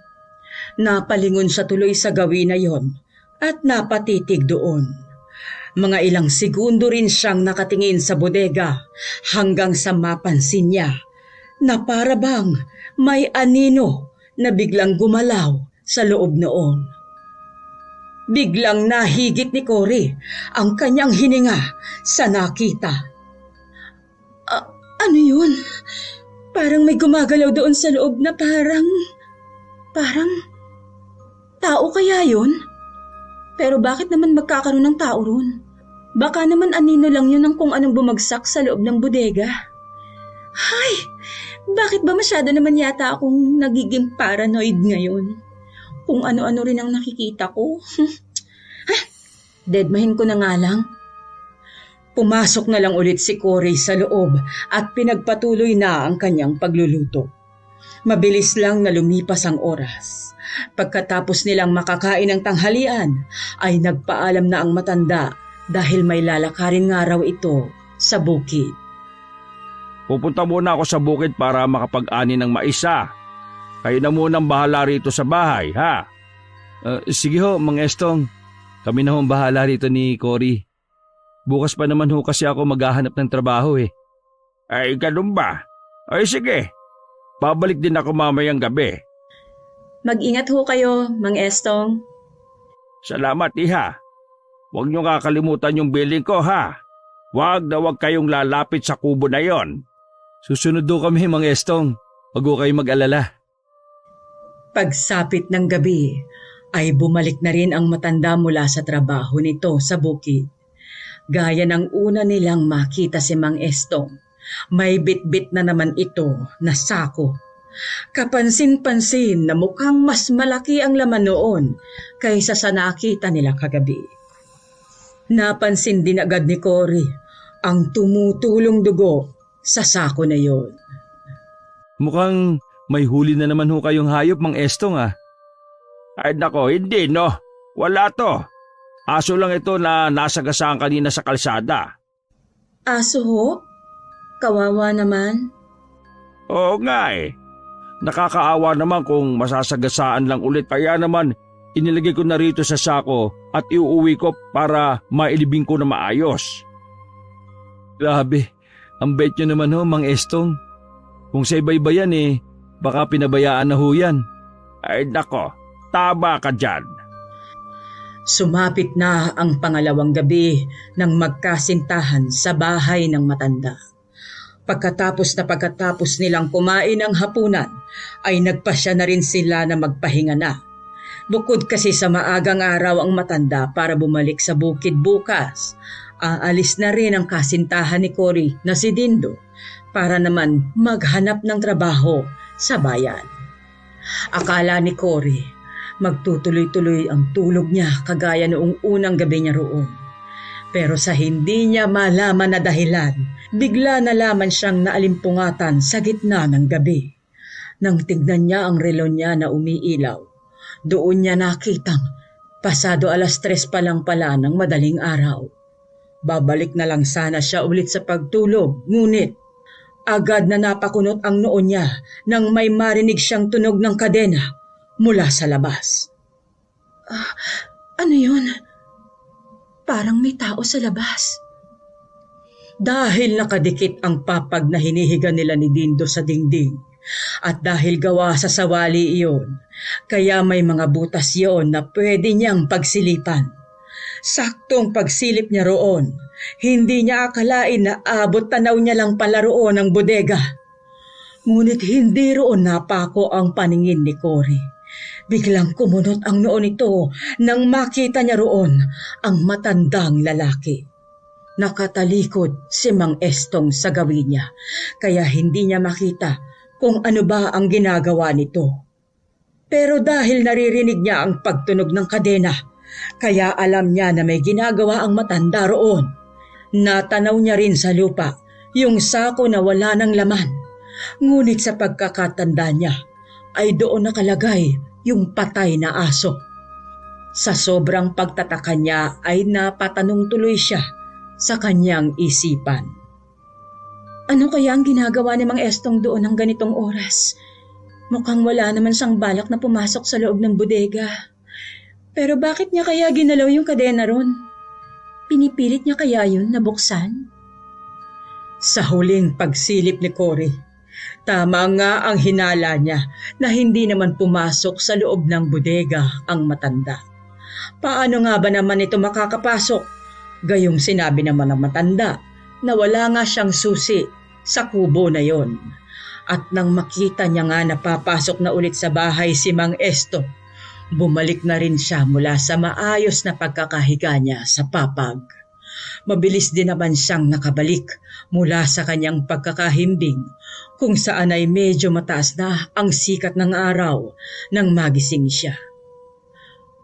Napalingon siya tuloy sa gawin na yon at napatitig doon. Mga ilang segundo rin siyang nakatingin sa bodega hanggang sa mapansin niya na para bang may anino na biglang gumalaw sa loob noon. Biglang nahigit ni Cory ang kanyang hininga sa nakita. Ano yun? Parang may gumagalaw doon sa loob na parang tao kaya yun? Pero bakit naman magkakaroon ng tao ron? Baka naman anino lang yun ng kung anong bumagsak sa loob ng bodega. Ay, bakit ba masyado naman yata akong nagiging paranoid ngayon? Kung ano-ano rin ang nakikita ko. Deadmahin ko na nga lang. Pumasok na lang ulit si Cory sa loob at pinagpatuloy na ang kanyang pagluluto. Mabilis lang na lumipas ang oras. Pagkatapos nilang makakain ng tanghalian, ay nagpaalam na ang matanda dahil may lalakarin nga raw ito sa bukid. Pupunta muna ako sa bukid para makapag-ani ng maisa. Kayo na munang bahala rito sa bahay, ha? Sige ho, Mang Estong. Kami na hong bahala rito ni Cory. Bukas pa naman ho kasi ako maghahanap ng trabaho eh. Ay, ganun ba? Ay, sige. Babalik din ako mamayang gabi. Mag-ingat ho kayo, Mang Estong. Salamat, iha. Huwag niyo kakalimutan yung billing ko, ha? Huwag na huwag kayong lalapit sa kubo na yon. Susunod do kami, Mang Estong. Huwag ho kayong mag-alala. Pagsapit ng gabi, ay bumalik na rin ang matanda mula sa trabaho nito sa bukid. Gaya ng una nilang makita si Mang Estong, may bitbit na naman ito na sako. Kapansin-pansin na mukhang mas malaki ang laman noon kaysa sa nakita nila kagabi. Napansin din agad ni Cory ang tumutulong dugo sa sako na yon. Mukhang may huli na naman ho kayong hayop, Mang Estong ah. Ay nako, hindi no. Wala to. Aso lang ito na nasagasaan kanina sa kalsada. Aso ho? Kawawa naman. Oo nga eh. Nakakaawa naman kung masasagasaan lang ulit. Kaya naman inilagay ko na rito sa sako at iuuwi ko para mailibing ko na maayos. Grabe, ang bait nyo naman ho, Mang Estong. Kung sa iba-iba yan eh, baka pinabayaan na ho yan. Ay nako, tama ka dyan. Sumapit na ang pangalawang gabi ng magkasintahan sa bahay ng matanda. Pagkatapos nilang kumain ng hapunan, ay nagpasya na rin sila na magpahinga na. Bukod kasi sa maagang araw ang matanda para bumalik sa bukid bukas, aalis na rin ang kasintahan ni Cory na si Dindo para naman maghanap ng trabaho sa bayan. Akala ni Cory, magtutuloy-tuloy ang tulog niya kagaya noong unang gabi niya roon. Pero sa hindi niya malaman na dahilan, bigla na lamang siyang naalimpungatan sa gitna ng gabi. Nang tignan niya ang relo niya na umiilaw, doon niya nakitang pasado 3:00 pa lang pala ng madaling araw. Babalik na lang sana siya ulit sa pagtulog, ngunit agad na napakunot ang noo niya nang may marinig siyang tunog ng kadena mula sa labas. Ano yun? Parang may tao sa labas. Dahil nakadikit ang papag na hinihiga nila ni Dindo sa dingding at dahil gawa sa sawali iyon, kaya may mga butas iyon na pwede niyang pagsilipan. Saktong pagsilip niya roon, hindi niya akalain na abot tanaw niya lang pala roon ang bodega. Ngunit hindi roon napako ang paningin ni Cory. Biglang kumunot ang noo nito nang makita niya roon ang matandang lalaki. Nakatalikod si Mang Estong sa gawin niya, kaya hindi niya makita kung ano ba ang ginagawa nito. Pero dahil naririnig niya ang pagtunog ng kadena, kaya alam niya na may ginagawa ang matanda roon. Natanaw niya rin sa lupa yung sako na wala ng laman. Ngunit sa pagkakatanda niya ay doon nakalagay yung patay na aso. Sa sobrang pagtataka niya ay napatanong tuloy siya sa kanyang isipan. Ano kaya ang ginagawa ni Mang Estong doon ng ganitong oras? Mukhang wala naman siyang balak na pumasok sa loob ng bodega. Pero bakit niya kaya ginalaw yung kadena ron? Pinipilit niya kaya yun na buksan? Sa huling pagsilip ni Cory, tama nga ang hinala niya na hindi naman pumasok sa loob ng bodega ang matanda. Paano nga ba naman ito makakapasok? Gayong sinabi naman ng matanda na wala nga siyang susi sa kubo na yon. At nang makita niya nga na papasok na ulit sa bahay si Mang Esto, bumalik na rin siya mula sa maayos na pagkakahiga niya sa papag. Mabilis din naman siyang nakabalik mula sa kanyang pagkakahimbing kung saan ay medyo mataas na ang sikat ng araw nang magising siya.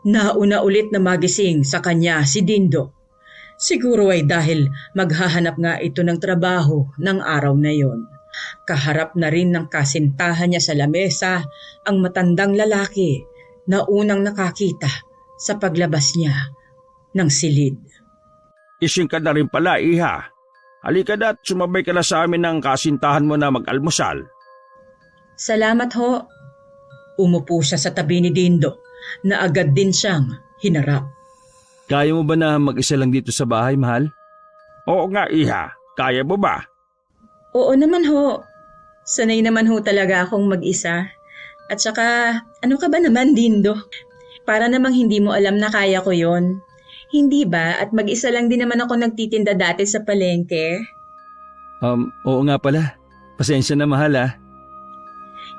Nauna ulit na magising sa kanya si Dindo. Siguro ay dahil maghahanap nga ito ng trabaho ng araw na yon. Kaharap na rin ng kasintahan niya sa lamesa ang matandang lalaki na unang nakakita sa paglabas niya ng silid. Ising ka na rin pala, iha. Halika na at sumabay ka na sa amin ng kasintahan mo na mag-almusal. Salamat ho. Umupo siya sa tabi ni Dindo na agad din siyang hinarap. Kaya mo ba na mag-isa lang dito sa bahay, mahal? Oo nga, iha. Kaya mo ba? Oo naman ho. Sanay naman ho talaga akong mag-isa. At saka, ano ka ba naman, Dindo? Para namang hindi mo alam na kaya ko yon. Hindi ba? At mag-isa lang din naman ako nagtitinda dati sa palengke. Oo nga pala. Pasensya na, mahal ah.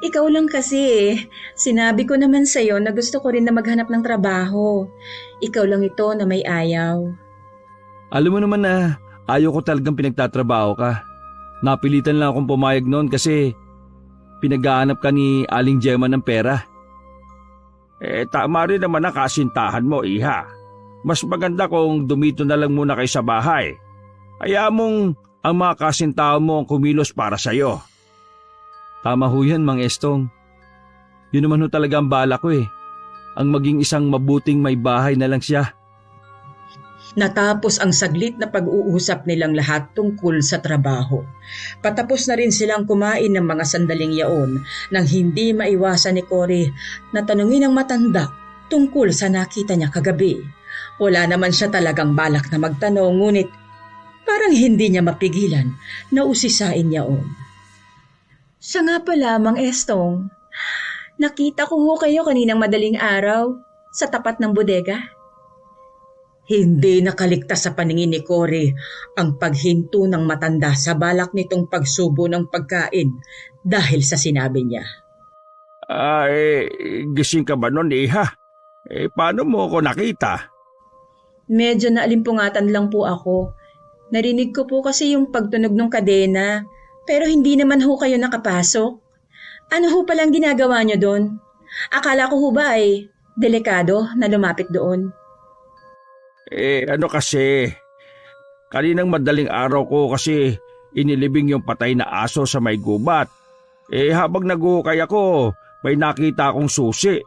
Ikaw lang kasi. Sinabi ko naman sa'yo na gusto ko rin na maghanap ng trabaho. Ikaw lang ito na may ayaw. Alam mo naman na ayaw ko talagang pinagtatrabaho ka. Napilitan lang akong pumayag noon kasi pinag-aanap ka ni Aling Gemma ng pera. Tama rin naman ang kasintahan mo, iha. Mas maganda kung dumito na lang muna kayo sa bahay. Hayaan mong ang mga kasintahan mo ang kumilos para sa'yo. Tama ho yan, Mang Estong. Yun naman ho talaga ang bala ko eh. Ang maging isang mabuting may bahay na lang siya. Natapos ang saglit na pag-uusap nilang lahat tungkol sa trabaho. Patapos na rin silang kumain ng mga sandaling yaon nang hindi maiwasan ni Cory na tanungin ang matanda tungkol sa nakita niya kagabi. Wala naman siya talagang balak na magtanong ngunit parang hindi niya mapigilan na usisain yaon. Siya nga pala, Mang Estong. Nakita ko ho kayo kaninang madaling araw sa tapat ng bodega. Hindi nakaligtas sa paningin ni Cory ang paghinto ng matanda sa balak nitong pagsubo ng pagkain dahil sa sinabi niya. Gising ka ba nun, iha? Paano mo ako nakita? Medyo naalimpungatan lang po ako. Narinig ko po kasi yung pagtunog ng kadena, pero hindi naman ho kayo nakapasok. Ano ho palang ginagawa niyo doon? Akala ko ho ba ay delikado na lumapit doon? Ano kasi, kaninang madaling araw ko kasi inilibing yung patay na aso sa may gubat. Habang nag-uukay ako, may nakita akong susi.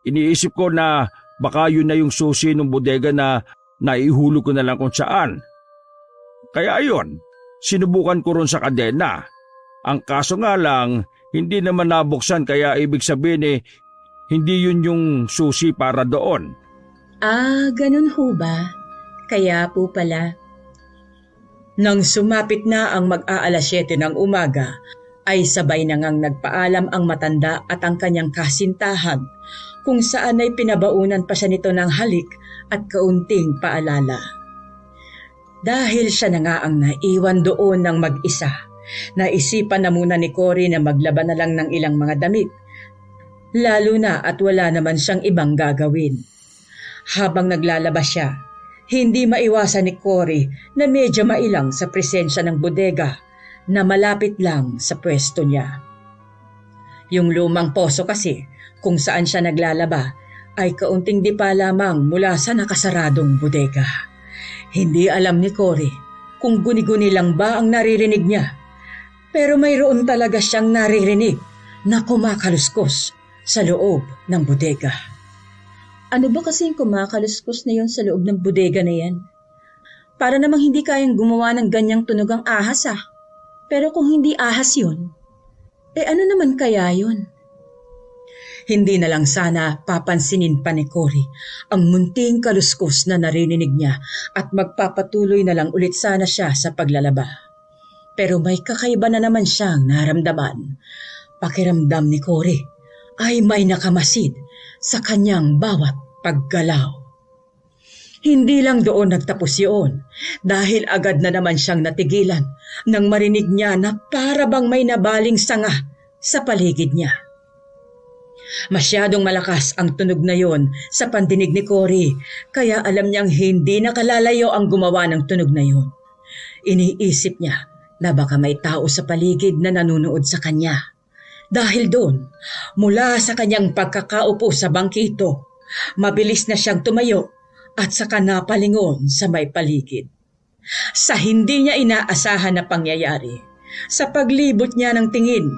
Iniisip ko na baka yun na yung susi ng bodega na naihulog ko na lang kung saan. Kaya ayun, sinubukan ko ron sa kadena. Ang kaso nga lang, hindi naman nabuksan kaya ibig sabihin hindi yun yung susi para doon. Ganun ho ba? Kaya po pala. Nang sumapit na ang mag-aalas 7 ng umaga, ay sabay na ngang nagpaalam ang matanda at ang kanyang kasintahan kung saan ay pinabaunan pa siya nito ng halik at kaunting paalala. Dahil siya na nga ang naiwan doon ng mag-isa, naisipan na muna ni Cory na maglaban na lang ng ilang mga damit, lalo na at wala naman siyang ibang gagawin. Habang naglalabas siya, hindi maiwasan ni Cory na medyo mailang sa presensya ng bodega na malapit lang sa pwesto niya. Yung lumang poso kasi kung saan siya naglalaba ay kaunting dipa lamang mula sa nakasaradong bodega. Hindi alam ni Cory kung guni-guni lang ba ang naririnig niya. Pero mayroon talaga siyang naririnig na kumakaluskos sa loob ng bodega. Ano ba kasing kumakaluskos na yun sa loob ng bodega na yan? Para namang hindi kayang gumawa ng ganyang tunog ang ahas ah. Pero kung hindi ahas yun, ano naman kaya yun? Hindi na lang sana papansinin pa ni Cory ang munting kaluskos na narinig niya at magpapatuloy na lang ulit sana siya sa paglalaba. Pero may kakaiba na naman siyang naramdaman. Pakiramdam ni Cory ay may nakamasid sa kanyang bawat paggalaw. Hindi lang doon nagtapos yun dahil agad na naman siyang natigilan nang marinig niya na para bang may nabaling sanga sa paligid niya. Masyadong malakas ang tunog na yon sa pandinig ni Cory kaya alam niyang hindi nakalalayo ang gumawa ng tunog na yon. Iniisip niya na baka may tao sa paligid na nanunood sa kanya. Dahil doon, mula sa kanyang pagkakaupo sa bangkito, mabilis na siyang tumayo at saka napalingon sa may paligid. Sa hindi niya inaasahan na pangyayari, sa paglibot niya ng tingin,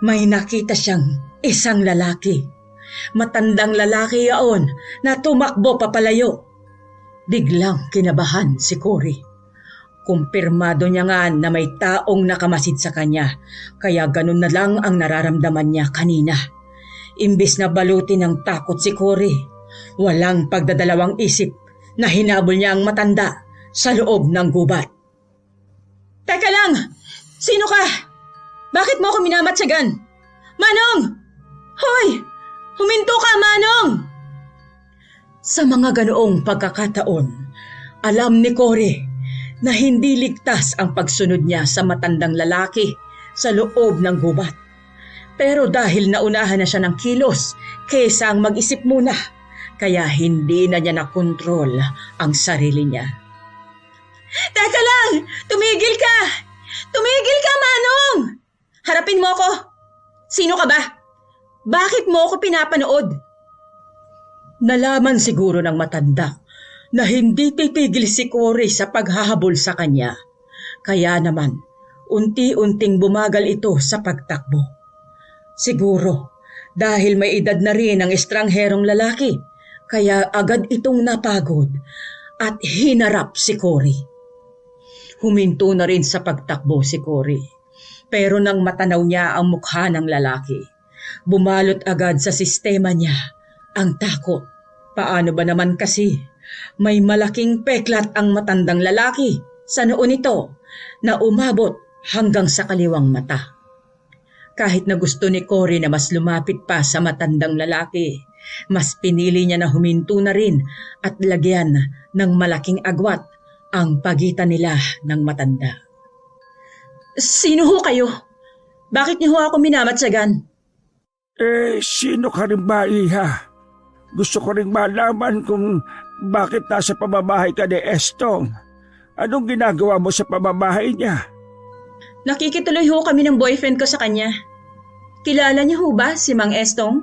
may nakita siyang isang lalaki. Matandang lalaki yaon na tumakbo papalayo. Biglang kinabahan si Cory. Kumpirmado niya nga na may taong nakamasid sa kanya, kaya ganun na lang ang nararamdaman niya kanina. Imbis na balutin ng takot si Cory, walang pagdadalawang isip na hinabol niya ang matanda sa loob ng gubat. Teka lang! Sino ka? Bakit mo ako minamatsagan? Manong! Hoy! Huminto ka, Manong! Sa mga ganoong pagkakataon, alam ni Cory na hindi ligtas ang pagsunod niya sa matandang lalaki sa loob ng gubat. Pero dahil naunahan na siya ng kilos kaysa ang mag-isip muna, kaya hindi na niya nakontrol ang sarili niya. Teka lang! Tumigil ka! Tumigil ka, Manong! Harapin mo ako! Sino ka ba? Bakit mo ako pinapanood? Nalaman siguro ng matanda na hindi titigil si Cory sa paghahabol sa kanya. Kaya naman, unti-unting bumagal ito sa pagtakbo. Siguro, dahil may edad na rin ang estrangherong lalaki, kaya agad itong napagod at hinarap si Cory. Huminto na rin sa pagtakbo si Cory. Pero nang matanaw niya ang mukha ng lalaki, bumalot agad sa sistema niya ang takot. Paano ba naman kasi may malaking peklat ang matandang lalaki sa noo nito na umabot hanggang sa kaliwang mata. Kahit na gusto ni Cory na mas lumapit pa sa matandang lalaki, mas pinili niya na huminto na rin at lagyan ng malaking agwat ang pagitan nila ng matanda. Sino ho kayo? Bakit niyo ho ako minamatsagan? Sino ka rin ba, Iha? Gusto ko rin malaman kung bakit nasa pamamahay ka ni Estong. Anong ginagawa mo sa pamamahay niya? Nakikituloy ho kami ng boyfriend ko sa kanya. Kilala niyo ho ba si Mang Estong?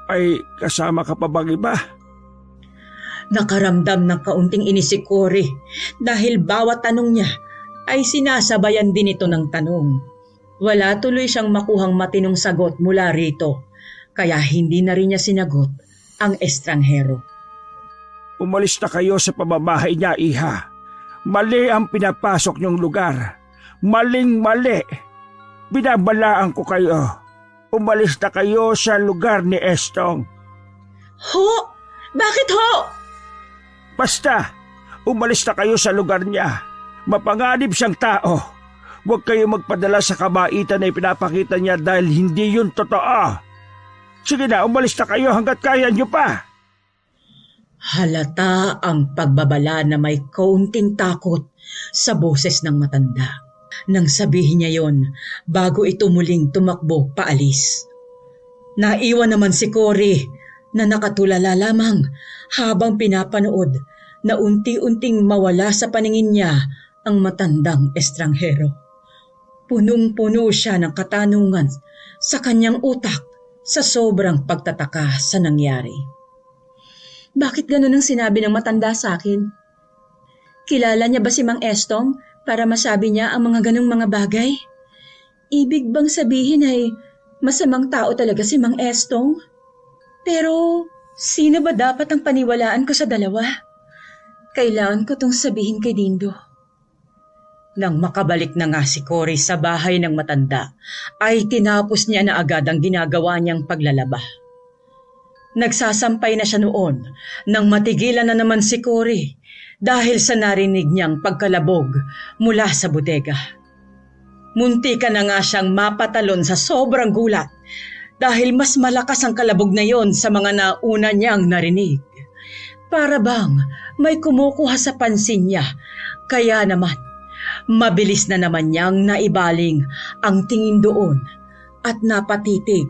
Ay, kasama ka pa bang iba? Nakaramdam ng kaunting inis si Cory dahil bawat tanong niya ay sinasabayan din ito ng tanong. Wala tuloy siyang makuhang matinong sagot mula rito, kaya hindi na rin niya sinagot ang estranghero. Umalis na kayo sa pamamahay niya, Iha. Mali ang pinapasok niyong lugar. Maling-mali. Binabalaan ko kayo. Umalis na kayo sa lugar ni Estong. Ho? Bakit ho? Basta, umalis na kayo sa lugar niya. Mapanganib siyang tao. Huwag kayo magpadala sa kabaitan na ipinapakita niya dahil hindi yun totoo. Sige na, umalis na kayo hanggat kaya niyo pa. Halata ang pagbabala na may kaunting takot sa boses ng matanda. Nang sabihin niya yon, bago ito muling tumakbo paalis. Naiwan naman si Cory na nakatulala lamang habang pinapanood na unti-unting mawala sa paningin niya ang matandang estranghero. Punong-puno siya ng katanungan sa kanyang utak sa sobrang pagtataka sa nangyari. Bakit ganun ang sinabi ng matanda sa akin? Kilala niya ba si Mang Estong para masabi niya ang mga ganung mga bagay? Ibig bang sabihin ay masamang tao talaga si Mang Estong? Pero sino ba dapat ang paniwalaan ko sa dalawa? Kailangan ko tong sabihin kay Dindo. Nang makabalik na nga si Cory sa bahay ng matanda, ay tinapos niya na agad ang ginagawa niyang paglalaba. Nagsasampay na siya noon nang matigilan na naman si Cory dahil sa narinig niyang pagkalabog mula sa bodega. Muntika na nga siyang mapatalon sa sobrang gulat dahil mas malakas ang kalabog na yon sa mga nauna niyang narinig. Para bang may kumukuha sa pansin niya, kaya naman mabilis na naman niyang naibaling ang tingin doon at napatitig.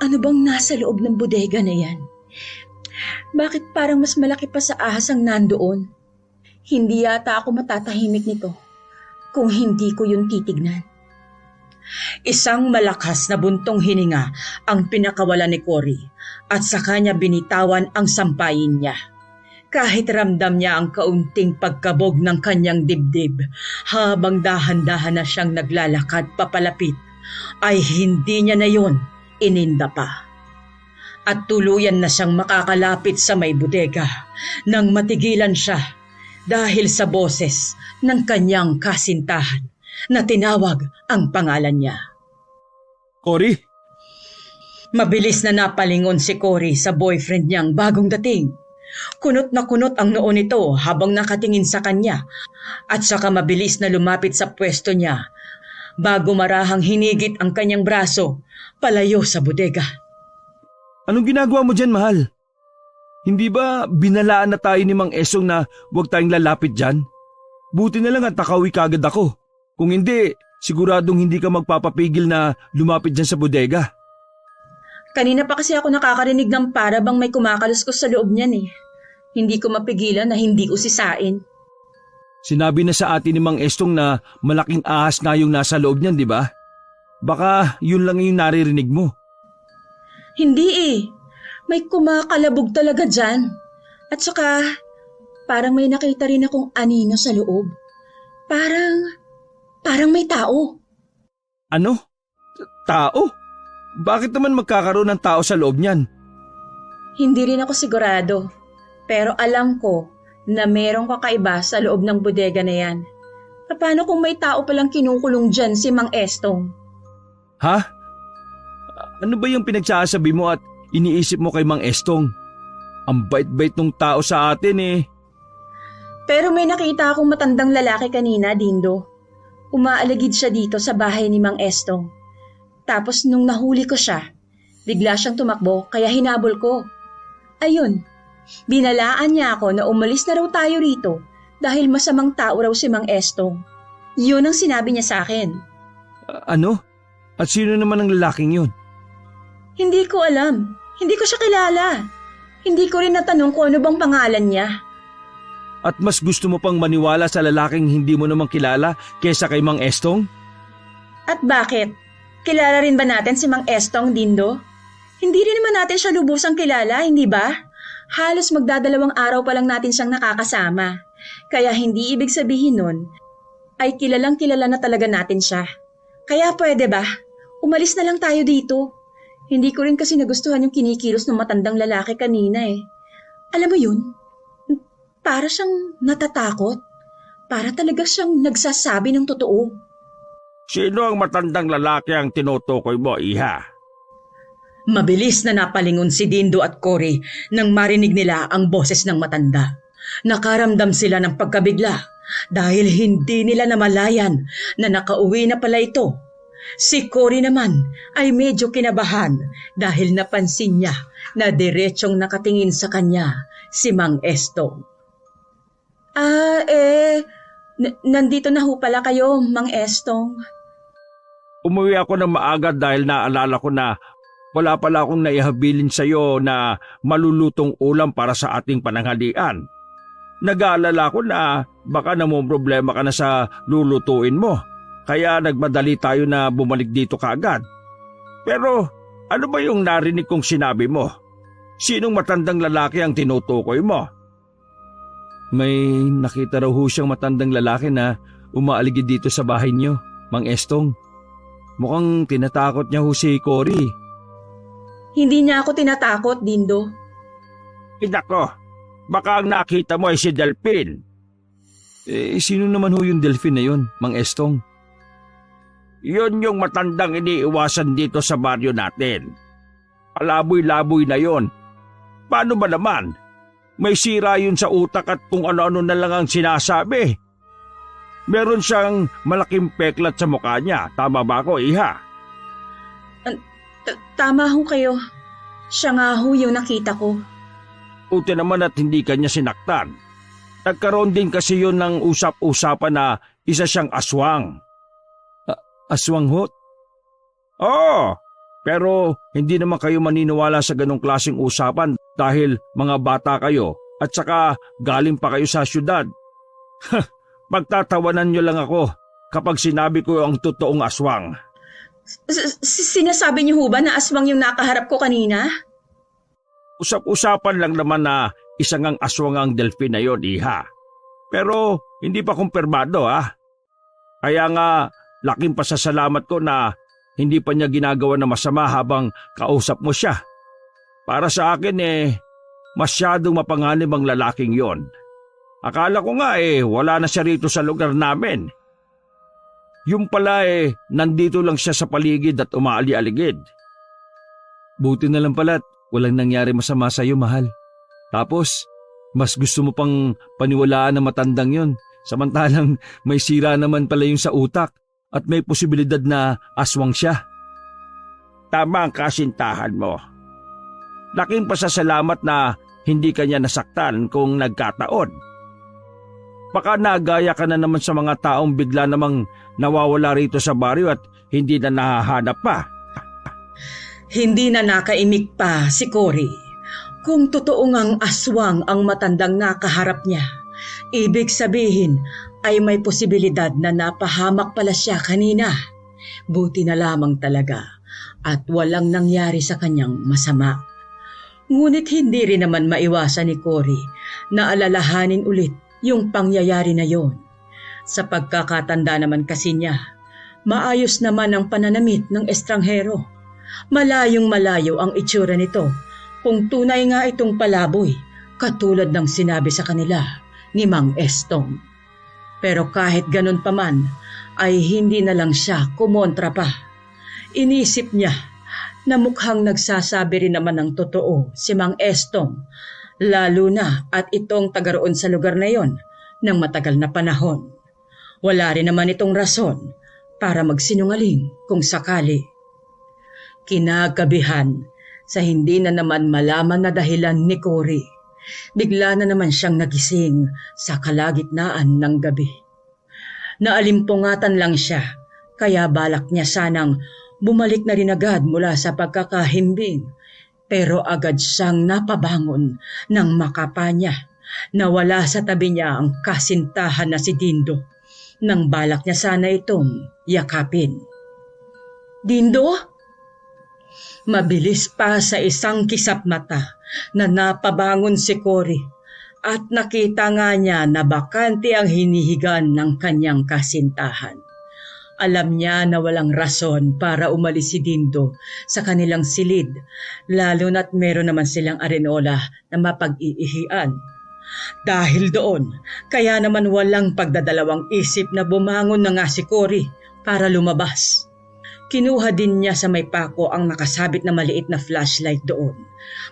Ano bang nasa loob ng bodega na yan? Bakit parang mas malaki pa sa ahas ang nandoon? Hindi yata ako matatahimik nito kung hindi ko yun titignan. Isang malakas na buntong hininga ang pinakawala ni Cory at sa kanya binitawan ang sampayin niya. Kahit ramdam niya ang kaunting pagkabog ng kanyang dibdib habang dahan-dahan na siyang naglalakad papalapit, ay hindi niya na yon ininda pa. At tuluyan na siyang makakalapit sa may bodega nang matigilan siya dahil sa boses ng kanyang kasintahan na tinawag ang pangalan niya. Cory? Mabilis na napalingon si Cory sa boyfriend niyang bagong dating. Kunot na kunot ang noo nito habang nakatingin sa kanya at saka mabilis na lumapit sa pwesto niya bago marahang hinigit ang kanyang braso palayo sa bodega. Anong ginagawa mo dyan, mahal? Hindi ba binalaan na tayo ni Mang Esong na huwag tayong lalapit dyan? Buti na lang at nakawi kagad ako. Kung hindi, siguradong hindi ka magpapapigil na lumapit dyan sa bodega. Kanina pa kasi ako nakakarinig ng para bang may kumakaluskos sa loob niyan eh. Hindi ko mapigilan na hindi usisain. Sinabi na sa atin ni Mang Estong na malaking ahas nga yung nasa loob niyan, di ba? Baka yun lang yung naririnig mo. Hindi eh. May kumakalabog talaga dyan. At saka, parang may nakita rin akong anino sa loob. Parang may tao. Ano? Tao? Bakit naman magkakaroon ng tao sa loob niyan? Hindi rin ako sigurado. Pero alam ko na merong kakaiba sa loob ng bodega na yan. Paano kung may tao palang kinukulong dyan si Mang Estong? Ha? Ano ba yung pinagsasabi mo at iniisip mo kay Mang Estong? Ang bait-bait ng tao sa atin eh. Pero may nakita akong matandang lalaki kanina, Dindo. Umaalagid siya dito sa bahay ni Mang Estong. Tapos nung nahuli ko siya, bigla siyang tumakbo kaya hinabol ko. Ayun, binalaan niya ako na umalis na raw tayo rito dahil masamang tao raw si Mang Estong. Yun ang sinabi niya sa akin. Ano? At sino naman ang lalaking yun? Hindi ko alam. Hindi ko siya kilala. Hindi ko rin natanong kung ano bang pangalan niya. At mas gusto mo pang maniwala sa lalaking hindi mo namang kilala kesa kay Mang Estong? At bakit? Kilala rin ba natin si Mang Estong, Dindo? Hindi rin naman natin siya lubusang kilala, hindi ba? Halos magdadalawang araw pa lang natin siyang nakakasama. Kaya hindi ibig sabihin nun ay kilalang kilala na talaga natin siya. Kaya pwede ba? Umalis na lang tayo dito. Hindi ko rin kasi nagustuhan yung kinikilos ng matandang lalaki kanina eh. Alam mo yun? Para siyang natatakot. Para talaga siyang nagsasabi ng totoo. Sino ang matandang lalaki ang tinutukoy mo, Iha? Mabilis na napalingon si Dindo at Cory nang marinig nila ang boses ng matanda. Nakaramdam sila ng pagkabigla dahil hindi nila namalayan na nakauwi na pala ito. Si Cory naman ay medyo kinabahan dahil napansin niya na diretsong nakatingin sa kanya si Mang Estong. Nandito na ho pala kayo, Mang Estong. Umuwi ako ng maaga dahil naalala ko na wala pala akong naihabilin sa iyo na malulutong ulam para sa ating pananghalian. Nag-aalala ko na baka namumroblema ka na sa lulutuin mo. Kaya nagmadali tayo na bumalik dito kaagad. Pero ano ba yung narinig kong sinabi mo? Sinong matandang lalaki ang tinutukoy mo? May nakita raw ho siyang matandang lalaki na umaaligid dito sa bahay niyo, Mang Estong. Mukhang tinatakot niya ho si Cory. Hindi niya ako tinatakot, Dindo. Nako, baka ang nakita mo ay si Delphine. Sino naman ho yung Delphine na yun, Mang Estong? Yun yung matandang iniiwasan dito sa baryo natin. Palaboy-laboy na yon. Paano ba naman? May sira yun sa utak at kung ano-ano na lang ang sinasabi. Meron siyang malaking peklat sa mukha niya. Tama ba ako, Iha? Tama ho kayo. Siya nga ho yung nakita ko. Buti naman at hindi kanya sinaktan. Nagkaroon din kasi yun ng usap-usapan na isa siyang aswang. Aswang ho? Oo, pero hindi naman kayo maniniwala sa ganong klaseng usapan dahil mga bata kayo at saka galing pa kayo sa syudad. Pagtatawanan niyo lang ako kapag sinabi ko ang totoong aswang. Sinasabi niyo ho ba na aswang yung nakaharap ko kanina? Usap-usapan lang naman na isang ang aswang ang Delphine na yun, Iha. Pero hindi pa kumpirmado, ha? Kaya nga, laking pasasalamat ko na hindi pa niya ginagawa na masama habang kausap mo siya. Para sa akin masyadong mapanganib ang lalaking yon. Akala ko nga wala na siya rito sa lugar namin. Yung pala nandito lang siya sa paligid at umaali-aligid. Buti na lang pala at walang nangyari masama sa iyo, mahal. Tapos, mas gusto mo pang paniwalaan na matandang yon, samantalang may sira naman pala yung sa utak. At may posibilidad na aswang siya. Tama ang kasintahan mo. Laking pasasalamat na hindi kanya nasaktan kung nagkataon. Baka nagaya ka na naman sa mga taong bigla namang nawawala rito sa baryo at hindi na nahahanap pa. Hindi na nakaimik pa si Cory. Kung totoo ngang aswang ang matandang nakaharap niya, ibig sabihin ay may posibilidad na napahamak pala siya kanina. Buti na lamang talaga at walang nangyari sa kanyang masama. Ngunit hindi rin naman maiwasan ni Cory na alalahanin ulit yung pangyayari na yon. Sa pagkakatanda naman kasi niya, maayos naman ang pananamit ng estranghero. Malayong malayo ang itsura nito kung tunay nga itong palaboy, katulad ng sinabi sa kanila ni Mang Estong. Pero kahit ganun pa man, ay hindi na lang siya kumontra pa. Inisip niya na mukhang nagsasabi rin naman ng totoo si Mang Estong, lalo na at itong tagaroon sa lugar na yon ng matagal na panahon. Wala rin naman itong rason para magsinungaling kung sakali. Kinagabihan sa hindi na naman malaman na dahilan ni Cory, bigla na naman siyang nagising sa kalagitnaan ng gabi. Naalimpungatan lang siya, kaya balak niya sanang bumalik na rin agad mula sa pagkakahimbing. Pero agad siyang napabangon ng makapa niya. Nawala sa tabi niya ang kasintahan na si Dindo, nang balak niya sana itong yakapin. Dindo? Mabilis pa sa isang kisap mata na napabangon si Cory at nakita nga niya na bakante ang hinihigan ng kanyang kasintahan. Alam niya na walang rason para umalis si Dindo sa kanilang silid, lalo na't meron naman silang arenola na mapag-iihian. Dahil doon, kaya naman walang pagdadalawang isip na bumangon na nga si Cory para lumabas. Kinuha din niya sa may pako ang nakasabit na maliit na flashlight doon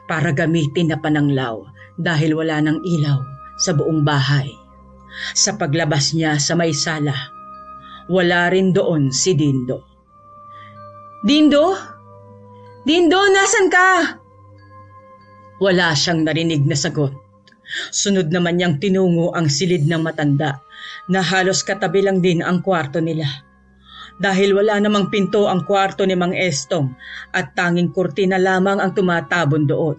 para gamitin na pananglaw dahil wala nang ilaw sa buong bahay. Sa paglabas niya sa may sala, wala rin doon si Dindo. Dindo? Dindo, nasan ka? Wala siyang narinig na sagot. Sunod naman niyang tinungo ang silid ng matanda na halos katabi lang din ang kwarto nila. Dahil wala namang pinto ang kwarto ni Mang Estong at tanging kurtina lamang ang tumatabon doon.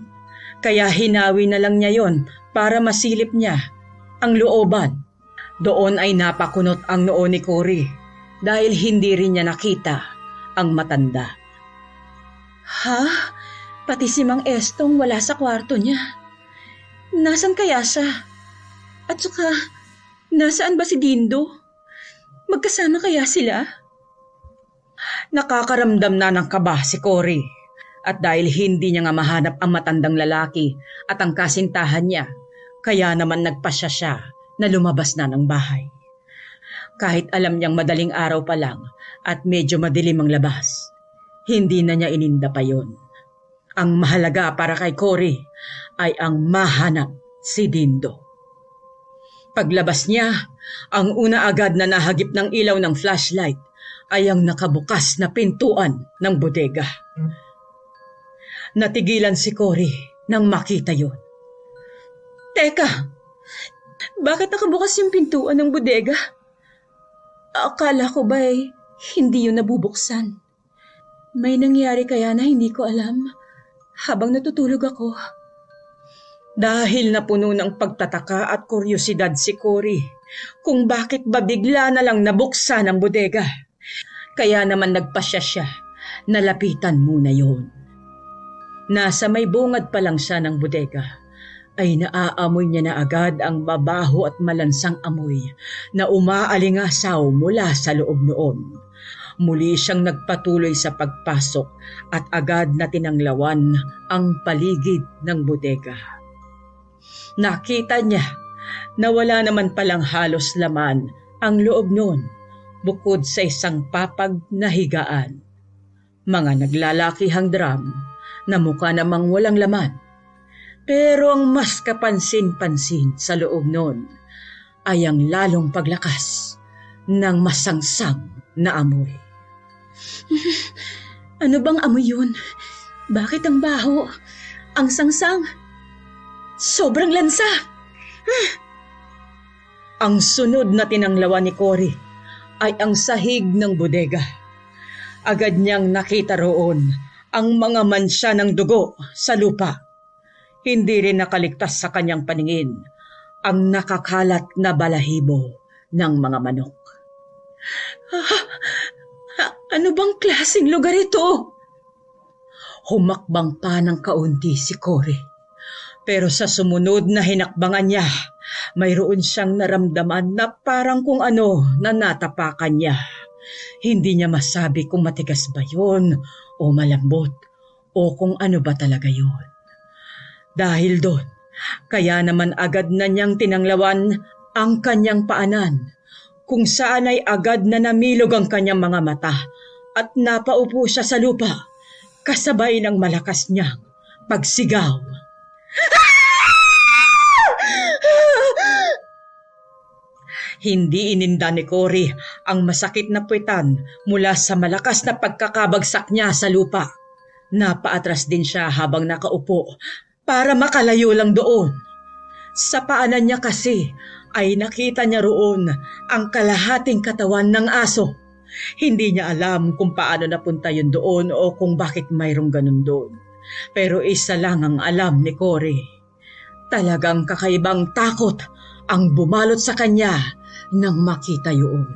Kaya hinawi na lang niya yon para masilip niya ang looban. Doon ay napakunot ang noo ni Cory dahil hindi rin niya nakita ang matanda. Ha? Pati si Mang Estong wala sa kwarto niya. Nasaan kaya siya? At saka, nasaan ba si Dindo? Magkasama kaya sila? Nakakaramdam na ng kaba si Cory. At dahil hindi niya nga mahanap ang matandang lalaki at ang kasintahan niya, kaya naman nagpasya siya na lumabas na ng bahay. Kahit alam niyang madaling araw pa lang at medyo madilim ang labas, hindi na niya ininda pa yon. Ang mahalaga para kay Cory ay ang mahanap si Dindo. Paglabas niya, ang una agad na nahagip ng ilaw ng flashlight ay ang nakabukas na pintuan ng bodega. Natigilan si Cory nang makita yon. Teka, bakit nakabukas yung pintuan ng bodega? Akala ko ba'y hindi yun nabubuksan? May nangyari kaya na hindi ko alam habang natutulog ako. Dahil napuno ng pagtataka at kuryosidad si Cory kung bakit ba bigla na lang nabuksan ang bodega. Kaya naman nagpasya siya na lapitan muna yon. Nasa may bungad pa lang siya ng bodega ay naaamoy niya na agad ang babaho at malansang amoy na umaalingasaw mula sa loob noon. Muli siyang nagpatuloy sa pagpasok at agad na tinanglawan ang paligid ng bodega. Nakita niya na wala naman palang halos laman ang loob noon bukod sa isang papag na higaan. Mga naglalakihang drum na mukha namang walang laman. Pero ang mas kapansin-pansin sa loob noon ay ang lalong paglakas ng masangsang na amoy. Ano bang amoy yun? Bakit ang baho? Ang sangsang? Sobrang lansa! Ang sunod na tinanglawan ni Cory ay ang sahig ng bodega. Agad niyang nakita roon ang mga mansya ng dugo sa lupa. Hindi rin nakaligtas sa kanyang paningin ang nakakalat na balahibo ng mga manok. Ano bang klaseng lugar ito? Humakbang pa ng kaunti si Cory. Pero sa sumunod na hinakbangan niya, mayroon siyang naramdaman na parang kung ano na natapakan niya. Hindi niya masabi kung matigas ba yun o malambot o kung ano ba talaga yun. Dahil doon, kaya naman agad na niyang tinanglawan ang kanyang paanan, kung saan ay agad na namilog ang kanyang mga mata at napaupo siya sa lupa, kasabay ng malakas niyang pagsigaw. Hindi ininda ni Cory ang masakit na puwetan mula sa malakas na pagkakabagsak niya sa lupa. Napaatras din siya habang nakaupo para makalayo lang doon. Sa paanan niya kasi ay nakita niya roon ang kalahating katawan ng aso. Hindi niya alam kung paano napunta yun doon o kung bakit mayroong ganun doon. Pero isa lang ang alam ni Cory. Talagang kakaibang takot ang bumalot sa kanya nang makita yun.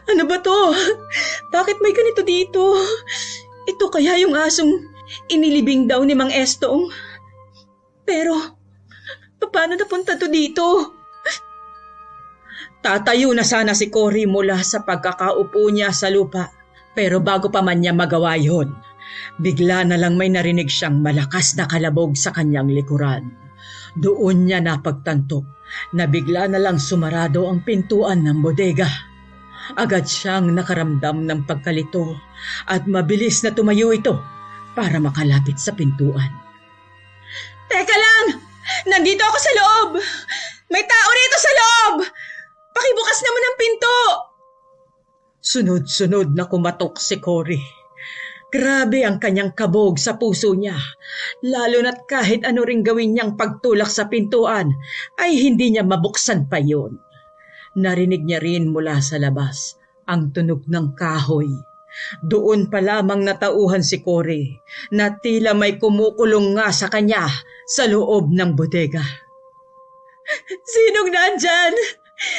Ano ba to? Bakit may ganito dito? Ito kaya yung asong inilibing daw ni Mang Estong? Pero, paano napunta to dito? Tatayo na sana si Cory mula sa pagkakaupo niya sa lupa. Pero bago pa man niya magawa yun, bigla na lang may narinig siyang malakas na kalabog sa kanyang likuran. Doon niya napagtanto na bigla na lang sumarado ang pintuan ng bodega. Agad siyang nakaramdam ng pagkalito at mabilis na tumayo ito para makalapit sa pintuan. Teka lang! Nandito ako sa loob! May tao rito sa loob! Pakibukas naman ang pinto! Sunod-sunod na kumatok si Cory. Grabe ang kanyang kabog sa puso niya, lalo na't kahit ano ring gawin niyang pagtulak sa pintuan, ay hindi niya mabuksan pa yun. Narinig niya rin mula sa labas ang tunog ng kahoy. Doon pa lamang natauhan si Cory na tila may kumukulong nga sa kanya sa loob ng bodega. Sinong nandyan?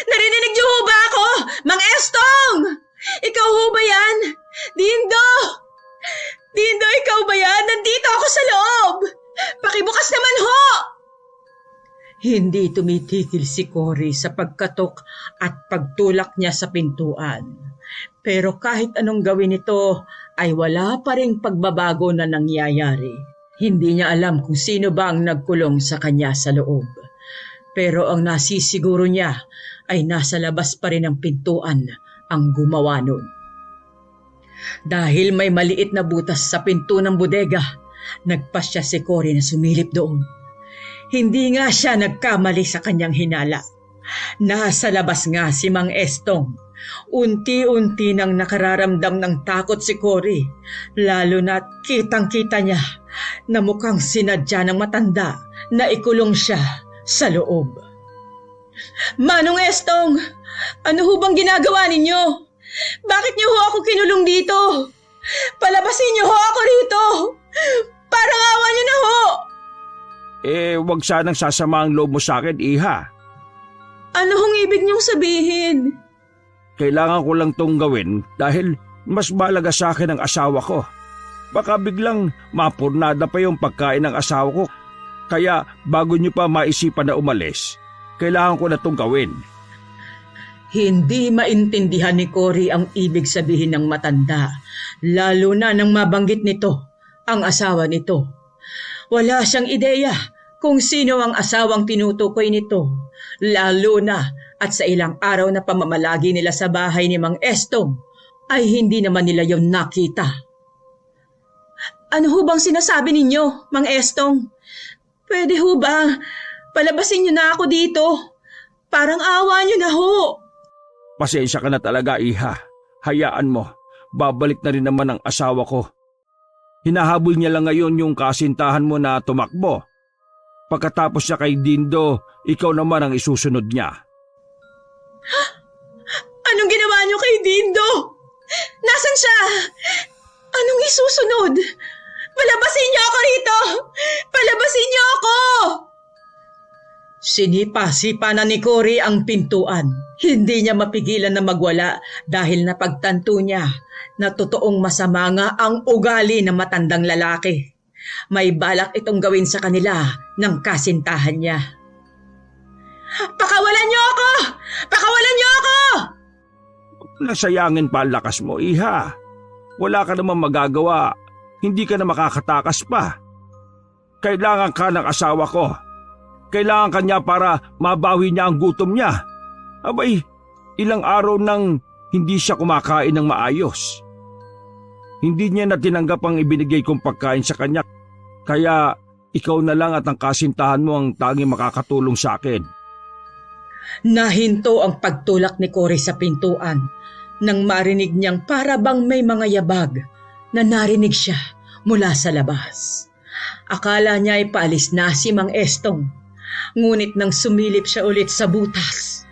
Narinig niyo ho ba ako? Mang Estong! Ikaw ho ba yan? Dindo! Dindo, ikaw ba yan? Nandito ako sa loob! Pakibukas naman ho! Hindi tumitigil si Cory sa pagkatok at pagtulak niya sa pintuan. Pero kahit anong gawin nito ay wala pa ring pagbabago na nangyayari. Hindi niya alam kung sino ba ang nagkulong sa kanya sa loob. Pero ang nasisiguro niya ay nasa labas pa rin ng pintuan ang gumawa nun. Dahil may maliit na butas sa pinto ng bodega, nagpasya si Cory na sumilip doon. Hindi nga siya nagkamali sa kanyang hinala. Nasa labas nga si Mang Estong. Unti-unti nang nakararamdam ng takot si Cory, lalo na't kitang-kita niya na mukhang sinadya ng matanda na ikulong siya sa loob. Manong Estong, ano ho bang ginagawa ninyo? Bakit niyo ho ako kinulong dito? Palabasin niyo ho ako rito! Parang awa niyo na ho! Wag sanang sasama ang loob mo sa akin, Iha. Ano hong ibig niyong sabihin? Kailangan ko lang tong gawin dahil mas malaga sa akin ang asawa ko. Baka biglang mapurnada pa yung pagkain ng asawa ko. Kaya bago niyo pa maisipan na umalis, kailangan ko na tong gawin. Hindi maintindihan ni Cory ang ibig sabihin ng matanda, lalo na nang mabanggit nito ang asawa nito. Wala siyang ideya kung sino ang asawang tinutukoy nito, lalo na at sa ilang araw na pamamalagi nila sa bahay ni Mang Estong ay hindi naman nila yon nakita. Ano ho bang sinasabi ninyo, Mang Estong? Pwede ho ba palabasin niyo na ako dito? Parang awa niyo na ho. Pasensya ka na talaga, Iha. Hayaan mo, babalik na rin naman ang asawa ko. Hinahabol niya lang ngayon yung kasintahan mo na tumakbo. Pagkatapos niya kay Dindo, ikaw naman ang isusunod niya. Anong ginawa niyo kay Dindo? Nasaan siya? Anong isusunod? Palabasin niyo ako rito! Palabasin niyo ako! Sinipa-sipa na ni Cory ang pintuan. Hindi niya mapigilan na magwala dahil napagtanto niya na totoong masama nga ang ugali ng matandang lalaki. May balak itong gawin sa kanila ng kasintahan niya. Pakawalan niyo ako! Pakawalan niyo ako! Nasayangin pa ang lakas mo, Iha. Wala ka namang magagawa. Hindi ka na makakatakas pa. Kailangan ka ng asawa ko. Kailangan ka niya para mabawi niya ang gutom niya. Abay, ilang araw nang hindi siya kumakain ng maayos. Hindi niya na tinanggap ang ibinigay kong pagkain sa kanya. Kaya ikaw na lang at ang kasintahan mo ang tanging makakatulong sa akin. Nahinto ang pagtulak ni Cory sa pintuan nang marinig niyang para bang may mga yabag na narinig siya mula sa labas. Akala niya ay paalis na si Mang Estong. Ngunit nang sumilip siya ulit sa butas,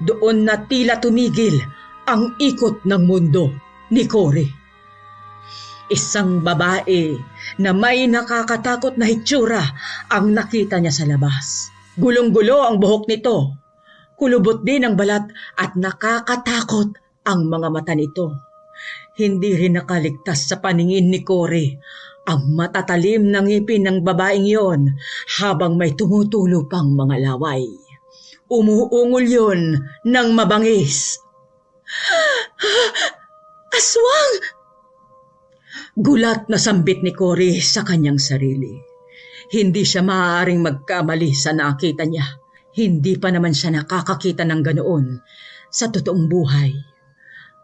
doon na tila tumigil ang ikot ng mundo ni Cory. Isang babae na may nakakatakot na hitsura ang nakita niya sa labas. Gulong-gulo ang buhok nito. Kulubot din ang balat at nakakatakot ang mga mata nito. Hindi rin nakaligtas sa paningin ni Cory ang matatalim ng ngipin ng babaeng yon habang may tumutulo pang mga laway. Umuungol yon ng mabangis. Aswang! Gulat na sambit ni Cory sa kanyang sarili. Hindi siya maaaring magkamali sa nakita niya. Hindi pa naman siya nakakakita ng ganoon sa totoong buhay.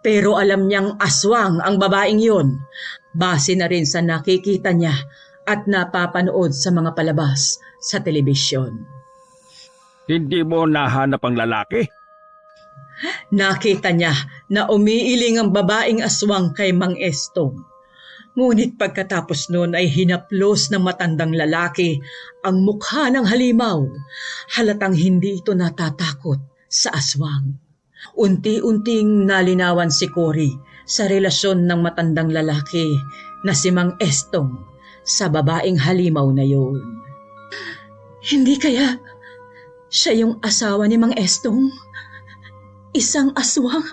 Pero alam niyang aswang ang babaeng yon, base na rin sa nakikita niya at napapanood sa mga palabas sa telebisyon. Hindi mo nahanap ang lalaki? Nakita niya na umiiling ang babaeng aswang kay Mang Estong. Ngunit pagkatapos noon ay hinaplos ng matandang lalaki ang mukha ng halimaw. Halatang hindi ito natatakot sa aswang. Unti-unting nalinawan si Cory sa relasyon ng matandang lalaki na si Mang Estong sa babaeng halimaw na yon. Hindi kaya Siya yung asawa ni Mang Estong. Isang aswang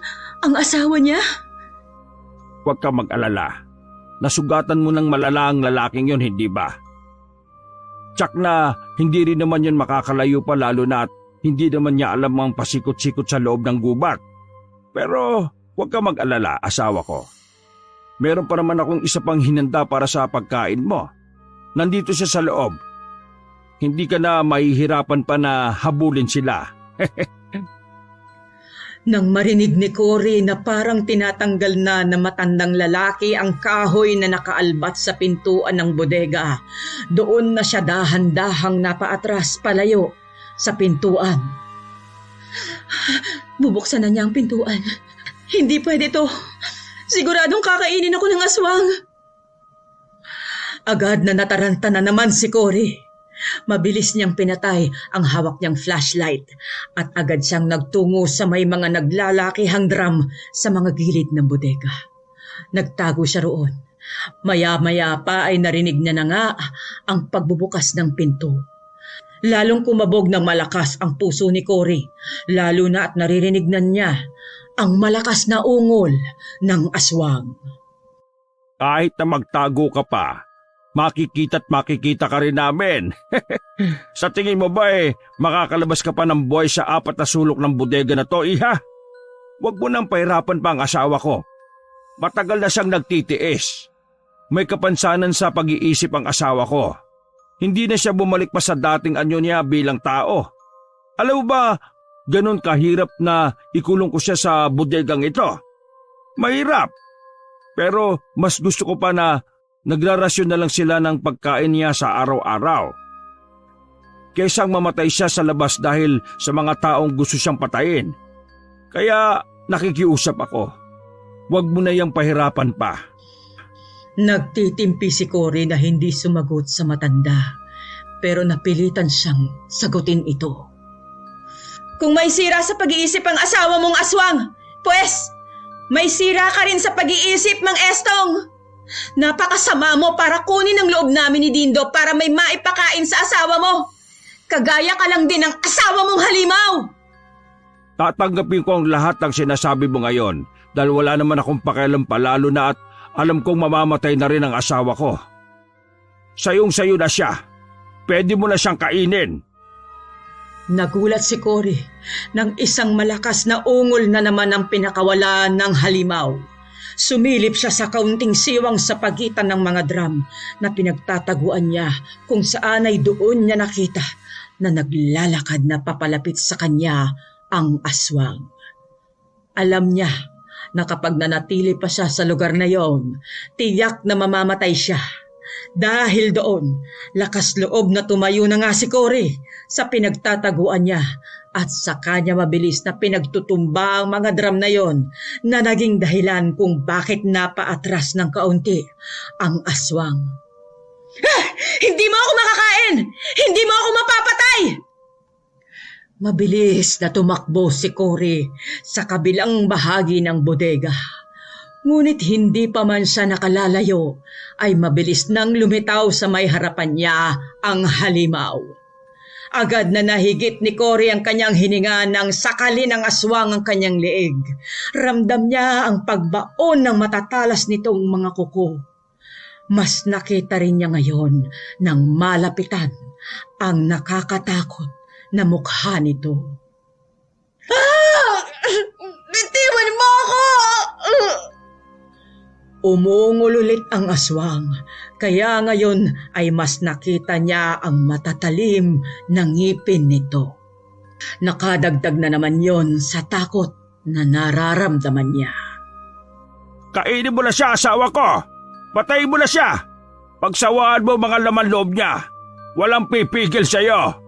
ang asawa niya. Huwag ka mag-alala. Nasugatan mo ng malala ang lalaking yon, hindi ba? Tsak na hindi rin naman yun makakalayo pa, lalo na at hindi naman niya alam ang pasikot-sikot sa loob ng gubat. Pero huwag ka mag-alala, asawa ko. Meron pa naman akong isa pang hinanda para sa pagkain mo. Nandito siya sa loob. Hindi ka na mahihirapan pa na habulin sila. Nang marinig ni Cory na parang tinatanggal na ng matandang lalaki ang kahoy na nakaalbat sa pintuan ng bodega, doon na siya dahan-dahang napaatras palayo sa pintuan. Bubuksan na niya ang pintuan. Hindi pwede to. Siguradong kakainin ako ng aswang. Agad na nataranta na naman si Cory. Mabilis niyang pinatay ang hawak niyang flashlight at agad siyang nagtungo sa may mga naglalakihang drum sa mga gilid ng bodega. Nagtago siya roon. Maya-maya pa ay narinig niya na nga ang pagbubukas ng pinto. Lalong kumabog ng malakas ang puso ni Cory, lalo na at naririnig na niya ang malakas na ungol ng aswang. Kahit na magtago ka pa, makikita ka rin namin. Sa tingin mo ba makakalabas ka pa ng buhay sa 4 na sulok ng bodega na to, iha? Huwag mo nang pahirapan pa ang asawa ko. Matagal na siyang nagtitiis. May kapansanan sa pag-iisip ang asawa ko. Hindi na siya bumalik pa sa dating anyo niya bilang tao. Alam mo ba, ganun kahirap na ikulong ko siya sa bodegang ito? Mahirap. Pero mas gusto ko pa na nagrarasyon na lang sila ng pagkain niya sa araw-araw. Kaysang mamatay siya sa labas dahil sa mga taong gusto siyang patayin. Kaya nakikiusap ako. Huwag mo na yang pahirapan pa. Nagtitimpi si Cory na hindi sumagot sa matanda, pero napilitan siyang sagutin ito. Kung may sira sa pag-iisip ang asawa mong aswang, pues, may sira ka rin sa pag-iisip, Mang Estong. Napakasama mo para kunin ang loob namin ni Dindo para may maipakain sa asawa mo. Kagaya ka lang din ng asawa mong halimaw. Tatanggapin ko ang lahat ng sinasabi mo ngayon dahil wala naman akong pakialam pa, lalo na at alam kong mamamatay na rin ang asawa ko. Sayong-sayo na siya. Pwede mo na siyang kainin. Nagulat si Cory nang isang malakas na ungol na naman ang pinakawala ng halimaw. Sumilip siya sa kaunting siwang sa pagitan ng mga drum na pinagtataguan niya, kung saan ay doon niya nakita na naglalakad na papalapit sa kanya ang aswang. Alam niya na kapag nanatili pa siya sa lugar na yon, tiyak na mamamatay siya. Dahil doon, lakas loob na tumayo na nga si Cory sa pinagtataguan niya at sa kanya mabilis na pinagtutumba ang mga drum na yon na naging dahilan kung bakit napaatras ng kaunti ang aswang. Hindi mo ako makakain! Hindi mo ako mapapatay! Mabilis na tumakbo si Cory sa kabilang bahagi ng bodega. Ngunit hindi pa man siya nakalalayo, ay mabilis nang lumitaw sa may harapan niya ang halimaw. Agad na nahigit ni Cory ang kanyang hininga nang sakali ng aswang ang kanyang leeg. Ramdam niya ang pagbaon ng matatalas nitong mga kuko. Mas nakita rin niya ngayon ng malapitan ang nakakatakot na mukha nito. Bitiwan mo ako! Umungol ulit ang aswang, kaya ngayon ay mas nakita niya ang matatalim na ngipin nito. Nakadagdag na naman yon sa takot na nararamdaman niya. Kainin mo na siya, asawa ko! Patayin mo na siya! Pagsawaan mo mga laman loob niya! Walang pipigil sa'yo!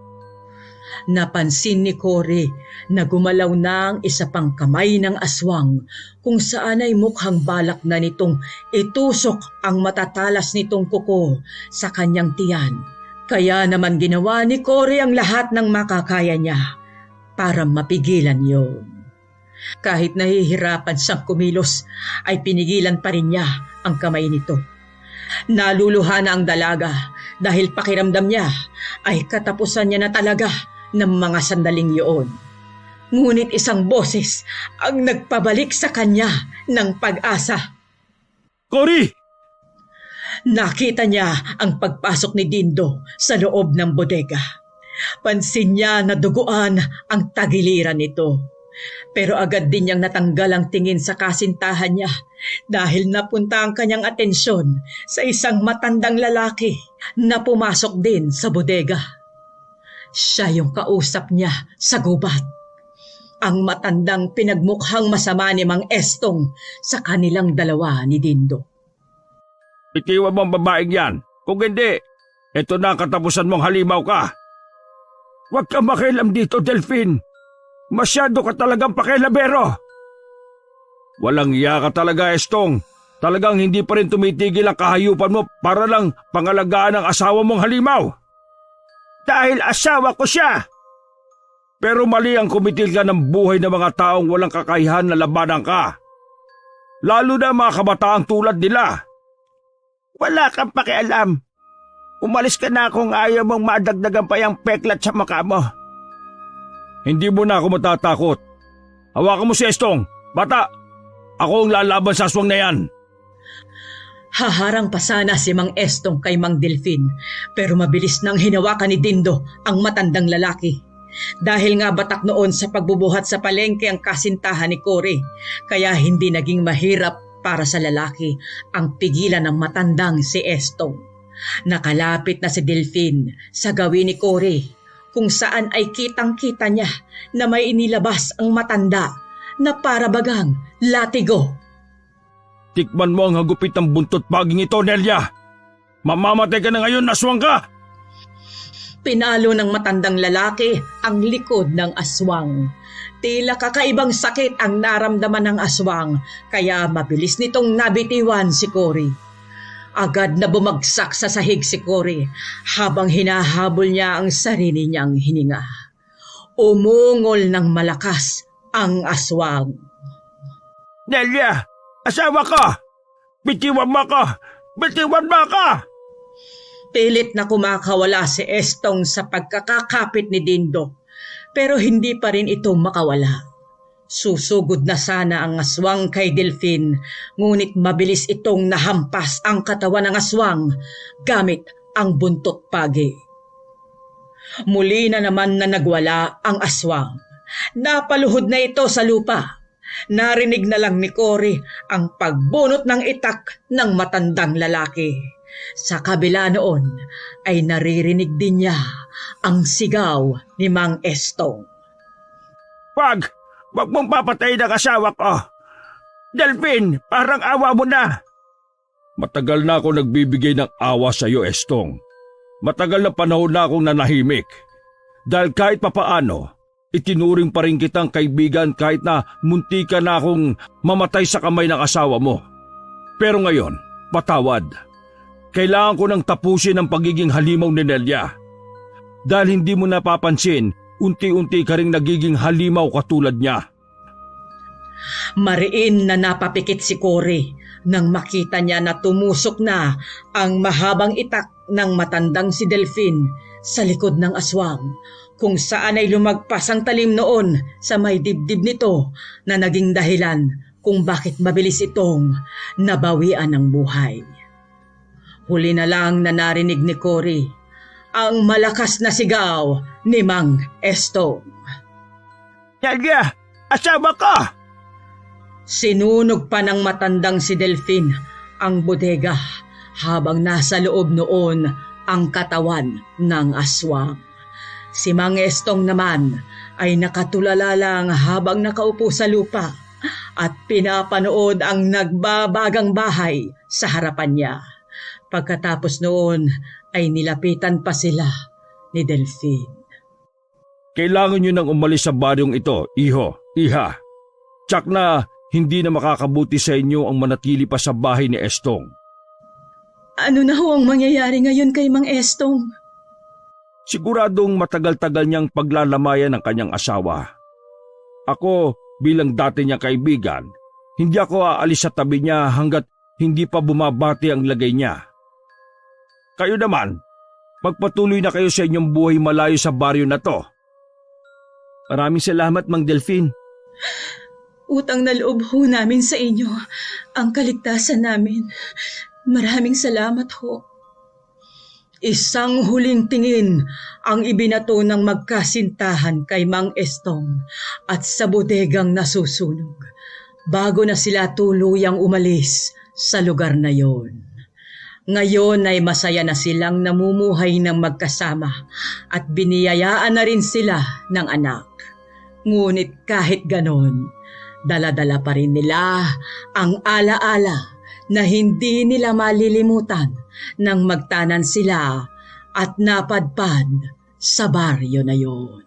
Napansin ni Cory na gumalaw na ang isa pang kamay ng aswang, kung saan ay mukhang balak na nitong itusok ang matatalas nitong kuko sa kanyang tiyan. Kaya naman ginawa ni Cory ang lahat ng makakaya niya para mapigilan yon. Kahit nahihirapan siyang kumilos, ay pinigilan pa rin niya ang kamay nito. Naluluha na ang dalaga dahil pakiramdam niya ay katapusan niya na talaga ng mga sandaling yun. Ngunit isang boses ang nagpabalik sa kanya ng pag-asa. Cory! Nakita niya ang pagpasok ni Dindo sa loob ng bodega. Pansin niya na duguan ang tagiliran nito. Pero agad din niyang natanggal ang tingin sa kasintahan niya dahil napunta ang kanyang atensyon sa isang matandang lalaki na pumasok din sa bodega. Siya yung kausap niya sa gubat. Ang matandang pinagmukhang masama ni Mang Estong sa kanilang dalawa ni Dindo. Itiwan mo ang babaeng yan. Kung hindi, ito na ang katapusan mong halimaw ka. Huwag kang makialam dito, Delphine. Masyado ka talagang pakilabero. Walang iya ka talaga, Estong. Talagang hindi pa rin tumitigil ang kahayupan mo para lang pangalagaan ang asawa mong halimaw. Dahil asawa ko siya. Pero mali ang kumitil ka ng buhay ng mga taong walang kakayahan na labanan ka. Lalo na mga kabataang tulad nila. Wala kang pakialam. Umalis ka na kung ayaw mong madagdagan pa yung peklat sa mukha mo. Hindi mo na ako matatakot. Hawakan mo si Estong. Bata, ako ang lalaban sa aswang na yan. Haharang pa sana si Mang Estong kay Mang Delphine, pero mabilis nang hinawakan ni Dindo ang matandang lalaki. Dahil nga batak noon sa pagbubuhat sa palengke ang kasintahan ni Cory, kaya hindi naging mahirap para sa lalaki ang pigilan ng matandang si Estong. Nakalapit na si Delphine sa gawin ni Cory, kung saan ay kitang-kita niya na may inilabas ang matanda na para bagang latigo. Tikman mo ang hagupit ng buntot paging ito, Nelia. Mamamatay ka na ngayon, aswang ka! Pinalo ng matandang lalaki ang likod ng aswang. Tila kakaibang sakit ang naramdaman ng aswang, kaya mabilis nitong nabitiwan si Cory. Agad na bumagsak sa sahig si Cory habang hinahabol niya ang sarili niyang hininga. Umungol ng malakas ang aswang. Nelia, asawa ka! Bitiwan mo ka! Bitiwan mo ka! Pilit na kumakawala si Estong sa pagkakakapit ni Dindo, pero hindi pa rin ito makawala. Susugod na sana ang aswang kay Delphine, ngunit mabilis itong nahampas ang katawan ng aswang gamit ang buntot pagi. Muli na naman na nagwala ang aswang. Napaluhod na ito sa lupa. Narinig na lang ni Cory ang pagbunot ng itak ng matandang lalaki. Sa kabila noon ay naririnig din niya ang sigaw ni Mang Estong. Wag mong papatayin ang asawa ko. Delphine, parang awa mo na. Matagal na ako nagbibigay ng awa sa iyo, Estong. Matagal na panahon na akong nanahimik. Dahil kahit papaano, itinuring pa rin kitang kaibigan kahit na munti ka na akong mamatay sa kamay ng asawa mo. Pero ngayon, patawad. Kailangan ko nang tapusin ang pagiging halimaw ni Nelia. Dahil hindi mo napapansin, unti-unti ka ring nagiging halimaw katulad niya. Mariin na napapikit si Cory nang makita niya na tumusok na ang mahabang itak ng matandang si Delphine sa likod ng aswang, kung saan ay lumagpas ang talim noon sa may dibdib nito na naging dahilan kung bakit mabilis itong nabawian ng buhay. Huli na lang na narinig ni Cory ang malakas na sigaw ni Mang Estong. Nelia, asawa ka! Sinunog pa ng matandang si Delphine ang bodega habang nasa loob noon ang katawan ng aswang. Si Mang Estong naman ay nakatulala lang habang nakaupo sa lupa at pinapanood ang nagbabagang bahay sa harapan niya. Pagkatapos noon ay nilapitan pa sila ni Delphine. Kailangan nyo nang umalis sa baryong ito, iha. Tsak na hindi na makakabuti sa inyo ang manatili pa sa bahay ni Estong. Ano na ho ang mangyayari ngayon kay Mang Estong? Siguradong matagal-tagal niyang paglalamayan ng kanyang asawa. Ako, bilang dati niyang kaibigan, hindi ako aalis sa tabi niya hanggat hindi pa bumabati ang lagay niya. Kayo naman, magpatuloy na kayo sa inyong buhay malayo sa baryo na to. Maraming salamat, Mang Delphine. Utang na loob ho namin sa inyo ang kaligtasan namin. Maraming salamat ho. Isang huling tingin ang ibinato ng magkasintahan kay Mang Estong at sa bodegang nasusunog bago na sila tuluyang umalis sa lugar na yon. Ngayon ay masaya na silang namumuhay ng magkasama at biniyayaan na rin sila ng anak. Ngunit kahit ganon, dala-dala pa rin nila ang alaala na hindi nila malilimutan nang magtanan sila at napadpad sa baryo na yon.